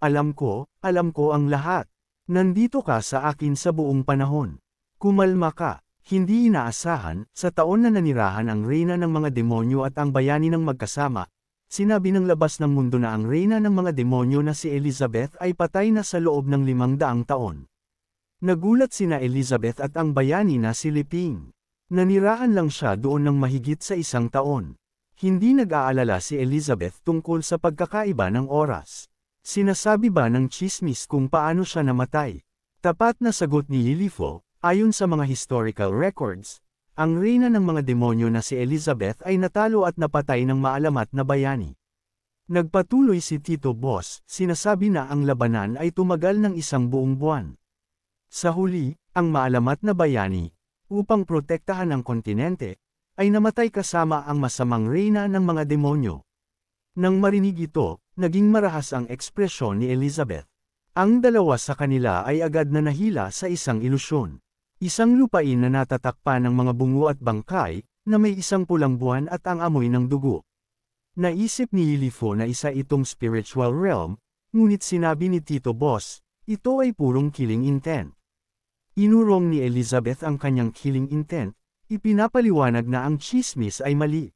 ang lahat. Nandito ka sa akin sa buong panahon. Kumalma ka. Hindi inaasahan, sa taon na nanirahan ang reyna ng mga demonyo at ang bayani ng magkasama, sinabi ng labas ng mundo na ang reyna ng mga demonyo na si Elizabeth ay patay na sa loob ng 500 taon. Nagulat sina Elizabeth at ang bayani na si Leping. Nanirahan lang siya doon ng mahigit sa 1 taon. Hindi nag-aalala si Elizabeth tungkol sa pagkakaiba ng oras. Sinasabi ba ng chismis kung paano siya namatay? Tapat na sagot ni Yilifuo. Ayon sa mga historical records, ang reyna ng mga demonyo na si Elizabeth ay natalo at napatay ng maalamat na bayani. Nagpatuloy si Tito Boss, sinasabi na ang labanan ay tumagal ng 1 buong buwan. Sa huli, ang maalamat na bayani, upang protektahan ang kontinente, ay namatay kasama ang masamang reyna ng mga demonyo. Nang marinig ito, naging marahas ang ekspresyon ni Elizabeth. Ang dalawa sa kanila ay agad na nahila sa isang ilusyon. Isang lupain na natatakpan ng mga bungo at bangkay, na may isang pulang buwan at ang amoy ng dugo. Naisip ni Yilifuo na isa itong spiritual realm, ngunit sinabi ni Tito Boss, ito ay purong killing intent. Inurong ni Elizabeth ang kanyang killing intent, ipinapaliwanag na ang chismis ay mali.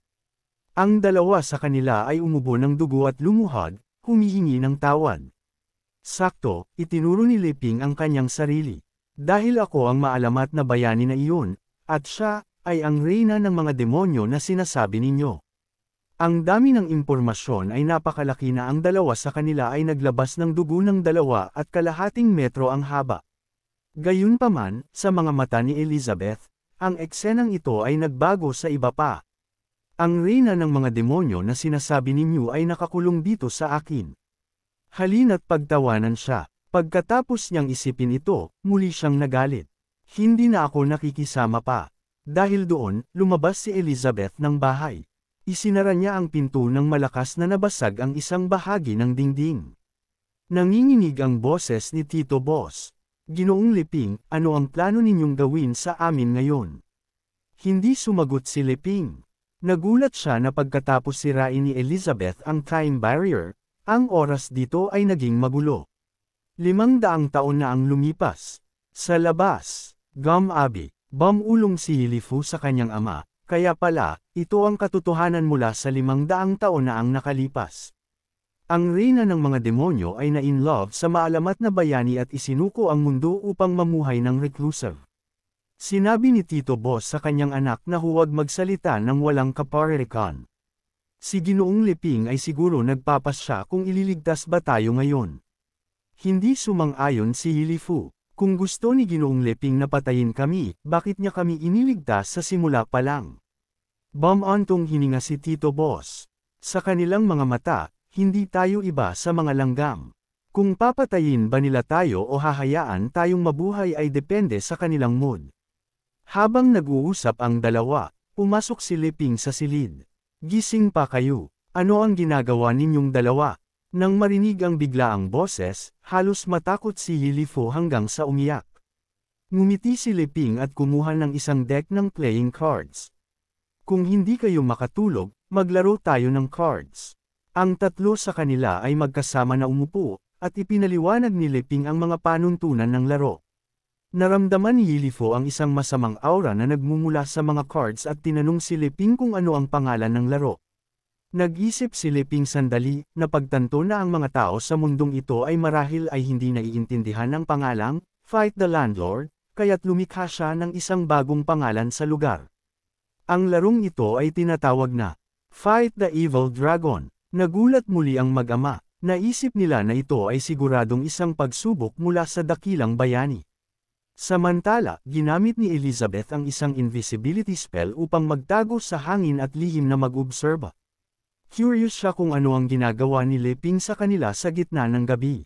Ang dalawa sa kanila ay umubo ng dugo at lumuhod, humihingi ng tawad. Sakto, itinuro ni Leping ang kanyang sarili. Dahil ako ang maalamat na bayani na iyon, at siya, ay ang reyna ng mga demonyo na sinasabi ninyo. Ang dami ng impormasyon ay napakalaki na ang dalawa sa kanila ay naglabas ng dugo ng 2.5 metro ang haba. Gayunpaman, sa mga mata ni Elizabeth, ang eksenang ito ay nagbago sa iba pa. Ang reyna ng mga demonyo na sinasabi ninyo ay nakakulong dito sa akin. Halina't pagtawanan siya. Pagkatapos niyang isipin ito, muli siyang nagalit. Hindi na ako nakikisama pa. Dahil doon, lumabas si Elizabeth ng bahay. Isinara niya ang pinto ng malakas na nabasag ang isang bahagi ng dingding. Nanginginig ang boses ni Tito Boss. Ginoong Leping, ano ang plano ninyong gawin sa amin ngayon? Hindi sumagot si Leping. Nagulat siya na pagkatapos sirain ni Elizabeth ang time barrier, ang oras dito ay naging magulo. 500 taon na ang lumipas. Sa labas, bumulong si Yilifuo sa kanyang ama, kaya pala, ito ang katotohanan mula sa 500 taon na ang nakalipas. Ang reyna ng mga demonyo ay na-in-love sa maalamat na bayani at isinuko ang mundo upang mamuhay ng reclusive. Sinabi ni Tito Boss sa kanyang anak na huwag magsalita ng walang kaparirikan. Si Ginoong Leping ay siguro nagpapasya kung ililigtas ba tayo ngayon. Hindi sumang-ayon si Yilifuo. Kung gusto ni Ginoong Leping na patayin kami, bakit niya kami iniligtas sa simula pa lang? Bumantong hininga si Tito Boss. Sa kanilang mga mata, hindi tayo iba sa mga langgam. Kung papatayin ba nila tayo o hahayaan tayong mabuhay ay depende sa kanilang mood. Habang nag-uusap ang dalawa, pumasok si Leping sa silid. Gising pa kayo. Ano ang ginagawa ninyong dalawa? Nang marinig ang biglaang boses, halos matakot si Yilifuo hanggang sa umiyak. Ngumiti si Leping at kumuha ng isang deck ng playing cards. Kung hindi kayo makatulog, maglaro tayo ng cards. Ang tatlo sa kanila ay magkasama na umupo, at ipinaliwanag ni Leping ang mga panuntunan ng laro. Naramdaman ni Yilifuo ang isang masamang aura na nagmumula sa mga cards at tinanong si Leping kung ano ang pangalan ng laro. Nag-isip si Leping sandali, na pagtanto na ang mga tao sa mundong ito ay marahil ay hindi naiintindihan ng pangalang, Fight the Landlord, kaya't lumikha siya ng isang bagong pangalan sa lugar. Ang larong ito ay tinatawag na, Fight the Evil Dragon. Nagulat muli ang mag-ama. Naisip nila na ito ay siguradong isang pagsubok mula sa dakilang bayani. Samantala, ginamit ni Elizabeth ang isang invisibility spell upang magtago sa hangin at lihim na mag-obserba. Curious siya kung ano ang ginagawa ni Leping sa kanila sa gitna ng gabi.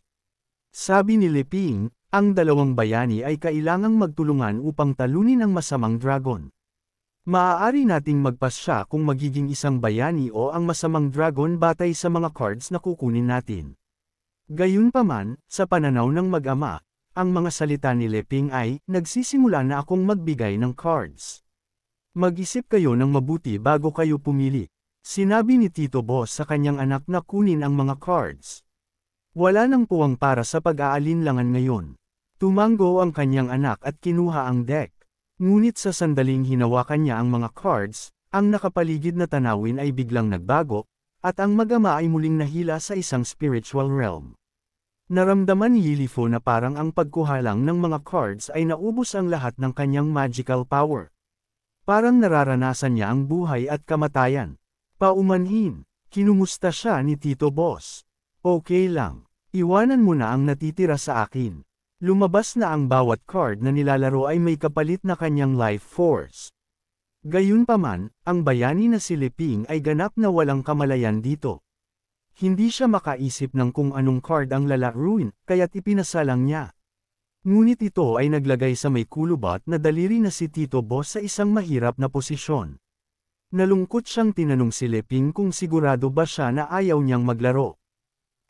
Sabi ni Leping, ang dalawang bayani ay kailangang magtulungan upang talunin ang masamang dragon. Maaari nating magpasya kung magiging isang bayani o ang masamang dragon batay sa mga cards na kukunin natin. Gayunpaman, sa pananaw ng mag-ama, ang mga salita ni Leping ay, nagsisimula na akong magbigay ng cards. Mag-isip kayo ng mabuti bago kayo pumili. Sinabi ni Tito Boss sa kanyang anak na kunin ang mga cards. Wala nang puwang para sa pag-aalinlangan ngayon. Tumango ang kanyang anak at kinuha ang deck. Ngunit sa sandaling hinawakan niya ang mga cards, ang nakapaligid na tanawin ay biglang nagbago, at ang mag-ama ay muling nahila sa isang spiritual realm. Naramdaman ni Yilifo na parang ang pagkuhalang ng mga cards ay naubos ang lahat ng kanyang magical power. Parang nararanasan niya ang buhay at kamatayan. Paumanhin, kinumusta siya ni Tito Boss. Okay lang, iwanan mo na ang natitira sa akin. Lumabas na ang bawat card na nilalaro ay may kapalit na kanyang life force. Gayunpaman, ang bayani na si Leping ay ganap na walang kamalayan dito. Hindi siya makaisip ng kung anong card ang lalaruin, kaya't ipinasalang niya. Ngunit ito ay naglagay sa may kulubat na daliri na si Tito Boss sa isang mahirap na posisyon. Nalungkot siyang tinanong si Leping kung sigurado ba siya na ayaw niyang maglaro.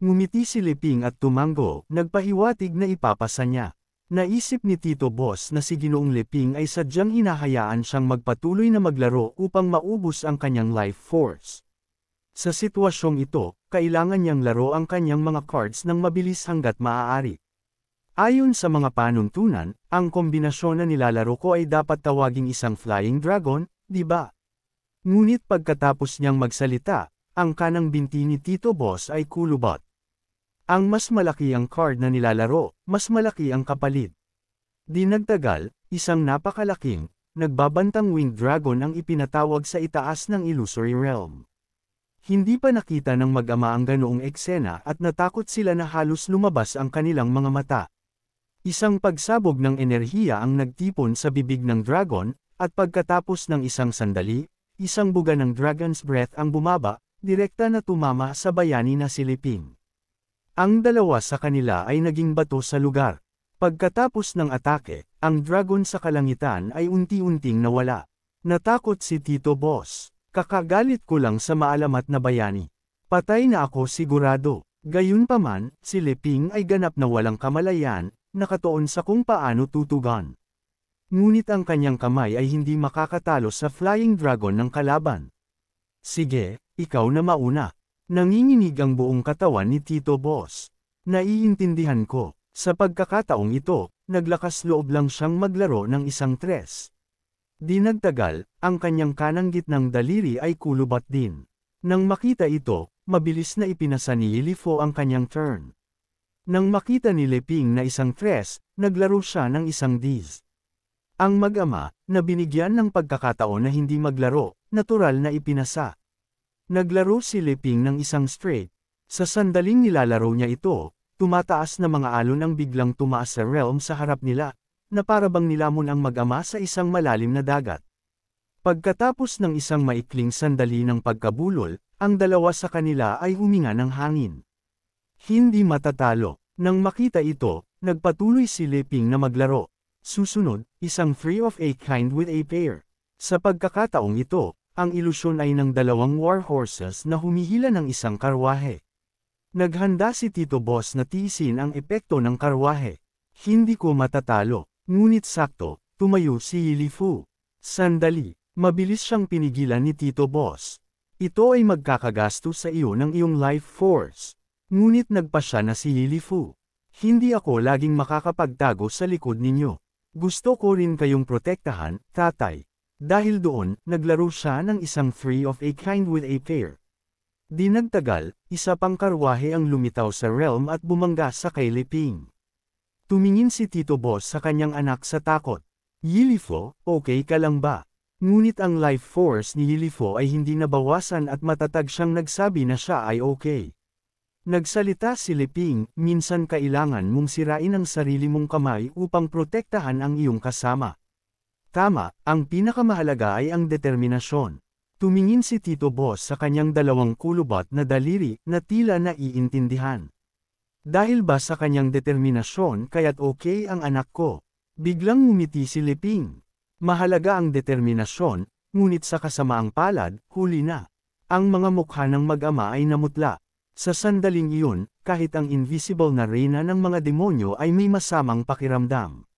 Ngumiti si Leping at tumango, nagpahiwatig na ipapasa niya. Naisip ni Tito Boss na si Ginoong Leping ay sadyang hinahayaan siyang magpatuloy na maglaro upang maubos ang kanyang life force. Sa sitwasyong ito, kailangan niyang laro ang kanyang mga cards ng mabilis hanggat maaari. Ayon sa mga panuntunan, ang kombinasyon na nilalaro ko ay dapat tawaging isang flying dragon, di ba? Ngunit pagkatapos niyang magsalita, ang kanang binti ni Tito Boss ay kulubot. Ang mas malaki ang card na nilalaro, mas malaki ang kapalit. Di nagtagal, isang napakalaking, nagbabantang winged dragon ang ipinatawag sa itaas ng illusory realm. Hindi pa nakita ng mag-ama ang ganoong eksena at natakot sila na halos lumabas ang kanilang mga mata. Isang pagsabog ng enerhiya ang nagtipon sa bibig ng dragon, at pagkatapos ng isang sandali, isang buga ng dragon's breath ang bumaba, direkta na tumama sa bayani na si Leping. Ang dalawa sa kanila ay naging bato sa lugar. Pagkatapos ng atake, ang dragon sa kalangitan ay unti-unting nawala. Natakot si Tito Boss. Kakagalit ko lang sa maalamat na bayani. Patay na ako sigurado. Gayunpaman, si Leping ay ganap na walang kamalayan, nakatuon sa kung paano tutugan. Ngunit ang kanyang kamay ay hindi makakatalo sa flying dragon ng kalaban. Sige, ikaw na mauna. Nanginginig ang buong katawan ni Tito Boss. Naiintindihan ko. Sa pagkakataong ito, naglakas loob lang siyang maglaro ng isang tres. Di nagtagal, ang kanyang kanang gitnang daliri ay kulubat din. Nang makita ito, mabilis na ipinasa ni Yilifo ang kanyang turn. Nang makita ni Leping na isang tres, naglaro siya ng isang diz. Ang mag-ama, na binigyan ng pagkakataon na hindi maglaro, natural na ipinasa. Naglaro si Leping ng isang straight. Sa sandaling nilalaro niya ito, tumataas na mga alon ang biglang tumaas sa realm sa harap nila, na parabang nilamon ang mag-ama sa isang malalim na dagat. Pagkatapos ng isang maikling sandali ng pagkabulol, ang dalawa sa kanila ay huminga ng hangin. Hindi matatalo. Nang makita ito, nagpatuloy si Leping na maglaro. Susunod, isang three of a kind with a pair. Sa pagkakataong ito, ang ilusyon ay ng dalawang war horses na humihila ng isang karwahe. Naghanda si Tito Boss na tiisin ang epekto ng karwahe. Hindi ko matatalo, ngunit sakto, tumayo si Yilifo. Sandali, mabilis siyang pinigilan ni Tito Boss. Ito ay magkakagastos sa iyo ng iyong life force. Ngunit nagpasya na si Yilifo. Hindi ako laging makakapagtago sa likod ninyo. Gusto ko rin kayong protektahan, tatay. Dahil doon, naglaro siya ng isang three of a kind with a pair. Di nagtagal, isa pang karwahe ang lumitaw sa realm at bumangga sa kay Leping. Tumingin si Tito Boss sa kanyang anak sa takot. Yilifo, okay ka lang ba? Ngunit ang life force ni Lilifo ay hindi nabawasan at matatag siyang nagsabi na siya ay okay. Nagsalita si Leping, minsan kailangan mong sirain ang sarili mong kamay upang protektahan ang iyong kasama. Tama, ang pinakamahalaga ay ang determinasyon. Tumingin si Tito Boss sa kanyang dalawang kulubot na daliri na tila naiintindihan. Dahil ba sa kanyang determinasyon kaya't okay ang anak ko? Biglang ngumiti si Leping. Mahalaga ang determinasyon, ngunit sa kasamaang palad, huli na. Ang mga mukha ng mag-ama ay namutla. Sa sandaling iyon, kahit ang invisible na reyna ng mga demonyo ay may masamang pakiramdam.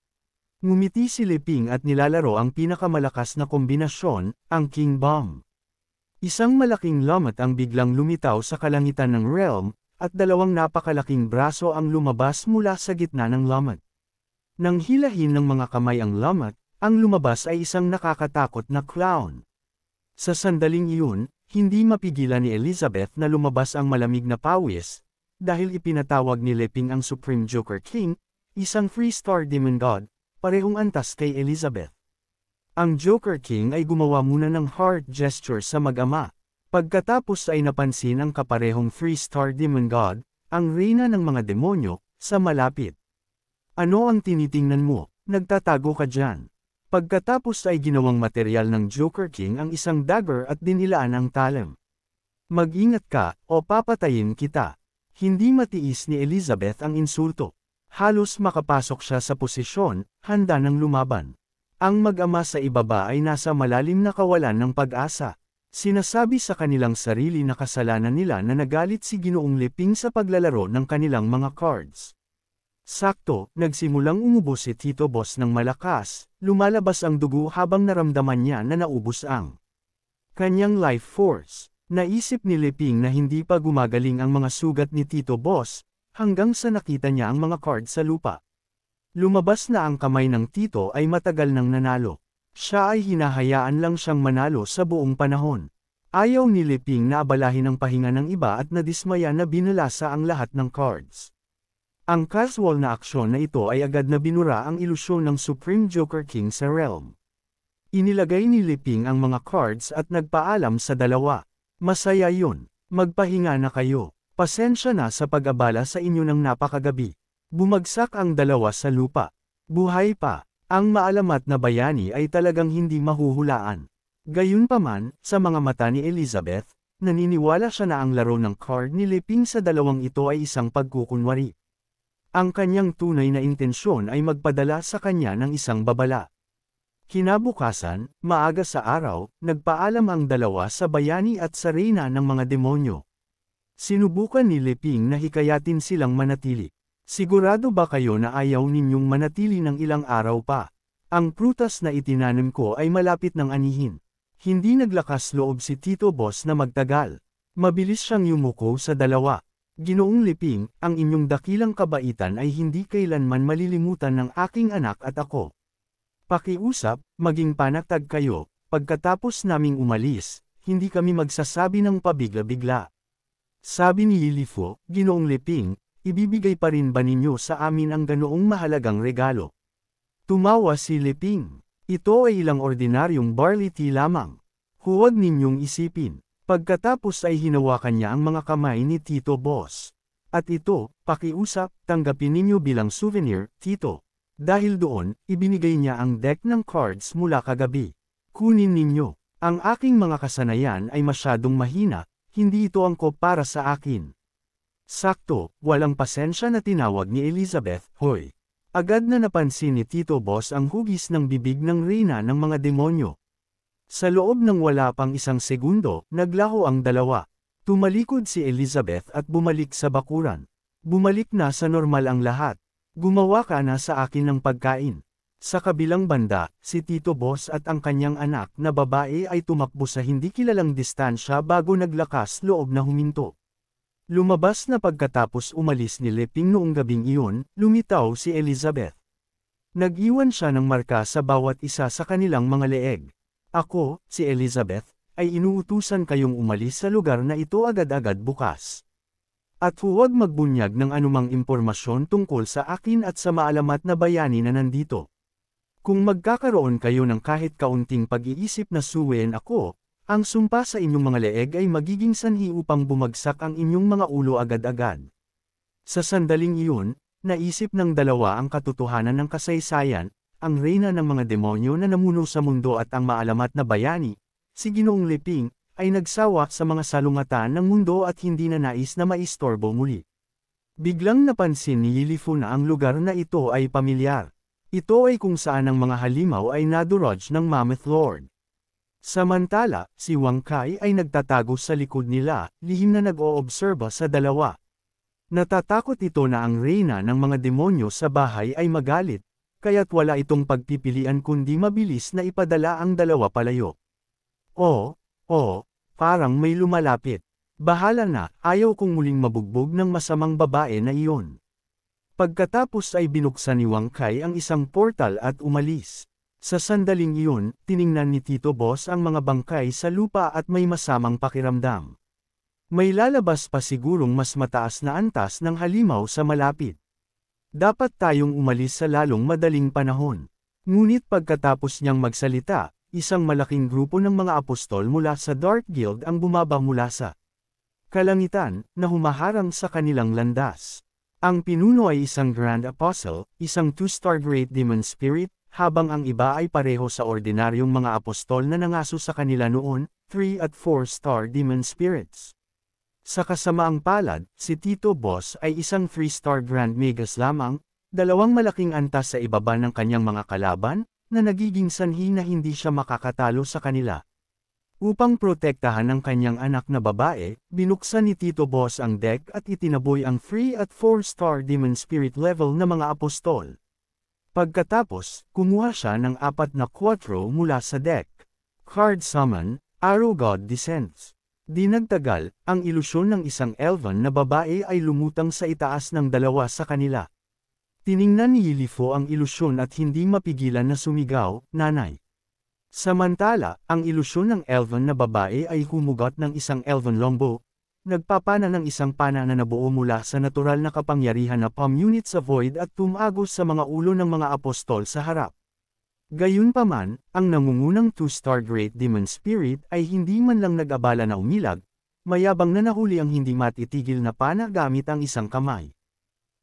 Ngumiti si Leping at nilalaro ang pinakamalakas na kombinasyon, ang King Bomb. Isang malaking lamat ang biglang lumitaw sa kalangitan ng realm, at dalawang napakalaking braso ang lumabas mula sa gitna ng lamat. Nang hilahin ng mga kamay ang lamat, ang lumabas ay isang nakakatakot na clown. Sa sandaling iyon, hindi mapigilan ni Elizabeth na lumabas ang malamig na pawis, dahil ipinatawag ni Leping ang Supreme Joker King, isang three-star demon god, parehong antas kay Elizabeth. Ang Joker King ay gumawa muna ng heart gesture sa mag-ama. Pagkatapos ay napansin ang kaparehong three-star demon god, ang reyna ng mga demonyo, sa malapit. Ano ang tinitingnan mo? Nagtatago ka dyan. Pagkatapos ay ginawang material ng Joker King ang isang dagger at dinilaan ang talim. Mag-ingat ka, o papatayin kita. Hindi matiis ni Elizabeth ang insulto. Halos makapasok siya sa posisyon, handa ng lumaban. Ang mag-ama sa ibaba ay nasa malalim na kawalan ng pag-asa. Sinasabi sa kanilang sarili na kasalanan nila na nagalit si Ginoong Leping sa paglalaro ng kanilang mga cards. Sakto, nagsimulang umubos si Tito Boss ng malakas, lumalabas ang dugo habang naramdaman niya na naubos ang kanyang life force. Naisip ni Leping na hindi pa gumagaling ang mga sugat ni Tito Boss, hanggang sa nakita niya ang mga cards sa lupa. Lumabas na ang kamay ng Tito ay matagal nang nanalo. Siya ay hinahayaan lang siyang manalo sa buong panahon. Ayaw ni Leping na abalahin ang pahinga ng iba at nadismaya na binalasa ang lahat ng cards. Ang casual na aksyon na ito ay agad na binura ang ilusyon ng Supreme Joker King sa realm. Inilagay ni Leping ang mga cards at nagpaalam sa dalawa. Masaya yun. Magpahinga na kayo. Pasensya na sa pag-abala sa inyo ng napakagabi. Bumagsak ang dalawa sa lupa. Buhay pa. Ang maalamat na bayani ay talagang hindi mahuhulaan. Gayunpaman, sa mga mata ni Elizabeth, naniniwala siya na ang laro ng card ni Leping sa dalawang ito ay isang pagkukunwari. Ang kanyang tunay na intensyon ay magpadala sa kanya ng isang babala. Kinabukasan, maaga sa araw, nagpaalam ang dalawa sa bayani at sa reyna ng mga demonyo. Sinubukan ni Leping na hikayatin silang manatili. Sigurado ba kayo na ayaw ninyong manatili ng ilang araw pa? Ang prutas na itinanim ko ay malapit ng anihin. Hindi naglakas loob si Tito Boss na magtagal. Mabilis siyang yumuko sa dalawa. Ginoong Leping, ang inyong dakilang kabaitan ay hindi kailanman malilimutan ng aking anak at ako. Pakiusap, maging panatag kayo, pagkatapos naming umalis, hindi kami magsasabi ng pabigla-bigla. Sabi ni Lilifo, Ginoong Leping, ibibigay pa rin ba ninyo sa amin ang ganoong mahalagang regalo? Tumawa si Leping. Ito ay ilang ordinaryong barley tea lamang. Huwag ninyong isipin. Pagkatapos ay hinawakan niya ang mga kamay ni Tito Boss. At ito, pakiusap, tanggapin ninyo bilang souvenir, Tito. Dahil doon, ibinigay niya ang deck ng cards mula kagabi. Kunin ninyo. Ang aking mga kasanayan ay masyadong mahina, hindi ito angkop para sa akin. Sakto, walang pasensya na tinawag ni Elizabeth, hoy. Agad na napansin ni Tito Boss ang hugis ng bibig ng reyna ng mga demonyo. Sa loob ng wala pang isang segundo, naglaho ang dalawa. Tumalikod si Elizabeth at bumalik sa bakuran. Bumalik na sa normal ang lahat. Gumawa ka na sa akin ng pagkain. Sa kabilang banda, si Tito Boss at ang kanyang anak na babae ay tumakbo sa hindi kilalang distansya bago naglakas loob na huminto. Lumabas na pagkatapos umalis ni Leping noong gabing iyon, lumitaw si Elizabeth. Nag-iwan siya ng marka sa bawat isa sa kanilang mga leeg. Ako, si Elizabeth, ay inuutusan kayong umalis sa lugar na ito agad-agad bukas. At huwag magbunyag ng anumang impormasyon tungkol sa akin at sa maalamat na bayani na nandito. Kung magkakaroon kayo ng kahit kaunting pag-iisip na suwayin ako, ang sumpa sa inyong mga leeg ay magiging sanhi upang bumagsak ang inyong mga ulo agad-agad. Sa sandaling iyon, naisip ng dalawa ang katotohanan ng kasaysayan, ang reyna ng mga demonyo na namuno sa mundo at ang maalamat na bayani, si Ginoong Liping, ay nagsawa sa mga salungatan ng mundo at hindi na nais na maistorbo muli. Biglang napansin ni Yilifu na ang lugar na ito ay pamilyar. Ito ay kung saan ang mga halimaw ay nadurog ng Mammoth Lord. Samantala, si Wang Kai ay nagtatago sa likod nila, lihim na nag-oobserba sa dalawa. Natatakot ito na ang reyna ng mga demonyo sa bahay ay magalit, kaya't wala itong pagpipilian kundi mabilis na ipadala ang dalawa palayo. Parang may lumalapit. Bahala na, ayaw kong muling mabugbog ng masamang babae na iyon. Pagkatapos ay binuksan ni Wang Kai ang isang portal at umalis. Sa sandaling iyon, tiningnan ni Tito Boss ang mga bangkay sa lupa at may masamang pakiramdam. May lalabas pa sigurong mas mataas na antas ng halimaw sa malapit. Dapat tayong umalis sa lalong madaling panahon. Ngunit pagkatapos niyang magsalita, isang malaking grupo ng mga apostol mula sa Dark Guild ang bumaba mula sa kalangitan, na humaharang sa kanilang landas. Ang pinuno ay isang Grand Apostle, isang 2-star Great Demon Spirit, habang ang iba ay pareho sa ordinaryong mga apostol na nangaso sa kanila noon, 3 at 4-star Demon Spirits. Sa kasamaang palad, si Tito Boss ay isang 3-star Grand Magus lamang, dalawang malaking antas sa ibaba ng kanyang mga kalaban, na nagiging sanhi na hindi siya makakatalo sa kanila. Upang protektahan ang kanyang anak na babae, binuksan ni Tito Boss ang deck at itinaboy ang 3 at 4-star Demon Spirit level na mga apostol. Pagkatapos, kumuha siya ng 4 na 4 mula sa deck. Card Summon, Arrow God Descends. Di nagtagal, ang ilusyon ng isang elven na babae ay lumutang sa itaas ng dalawa sa kanila. Tiningnan ni Yilifu ang ilusyon at hindi mapigilan na sumigaw, "Nanay." Samantala, ang ilusyon ng elven na babae ay humugot ng isang elven longbow, nagpapana ng isang pana na nabuo mula sa natural na kapangyarihan na palm unit sa void at tumagos sa mga ulo ng mga apostol sa harap. Gayunpaman, ang nangungunang 2-star Great Demon Spirit ay hindi man lang nag-abala na umilag, mayabang na nahuli ang hindi matitigil na pana gamit ang isang kamay.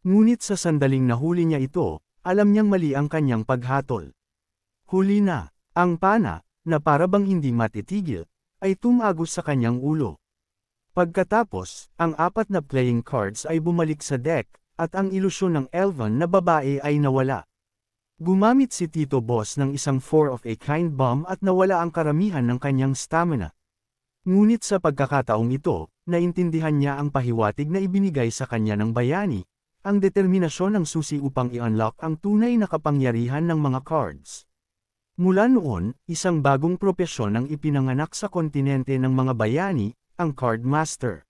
Ngunit sa sandaling nahuli niya ito, alam niyang mali ang kanyang paghatol. Huli na. Ang pana, na parabang hindi matitigil, ay tumagos sa kanyang ulo. Pagkatapos, ang 4 na playing cards ay bumalik sa deck, at ang ilusyon ng elven na babae ay nawala. Gumamit si Tito Boss ng isang 4-of-a-kind bomb at nawala ang karamihan ng kanyang stamina. Ngunit sa pagkakataong ito, naintindihan niya ang pahiwatig na ibinigay sa kanya ng bayani, ang determinasyon ng susi upang i-unlock ang tunay na kapangyarihan ng mga cards. Mula noon, isang bagong propesyon ang ipinanganak sa kontinente ng mga bayani, ang Card Master.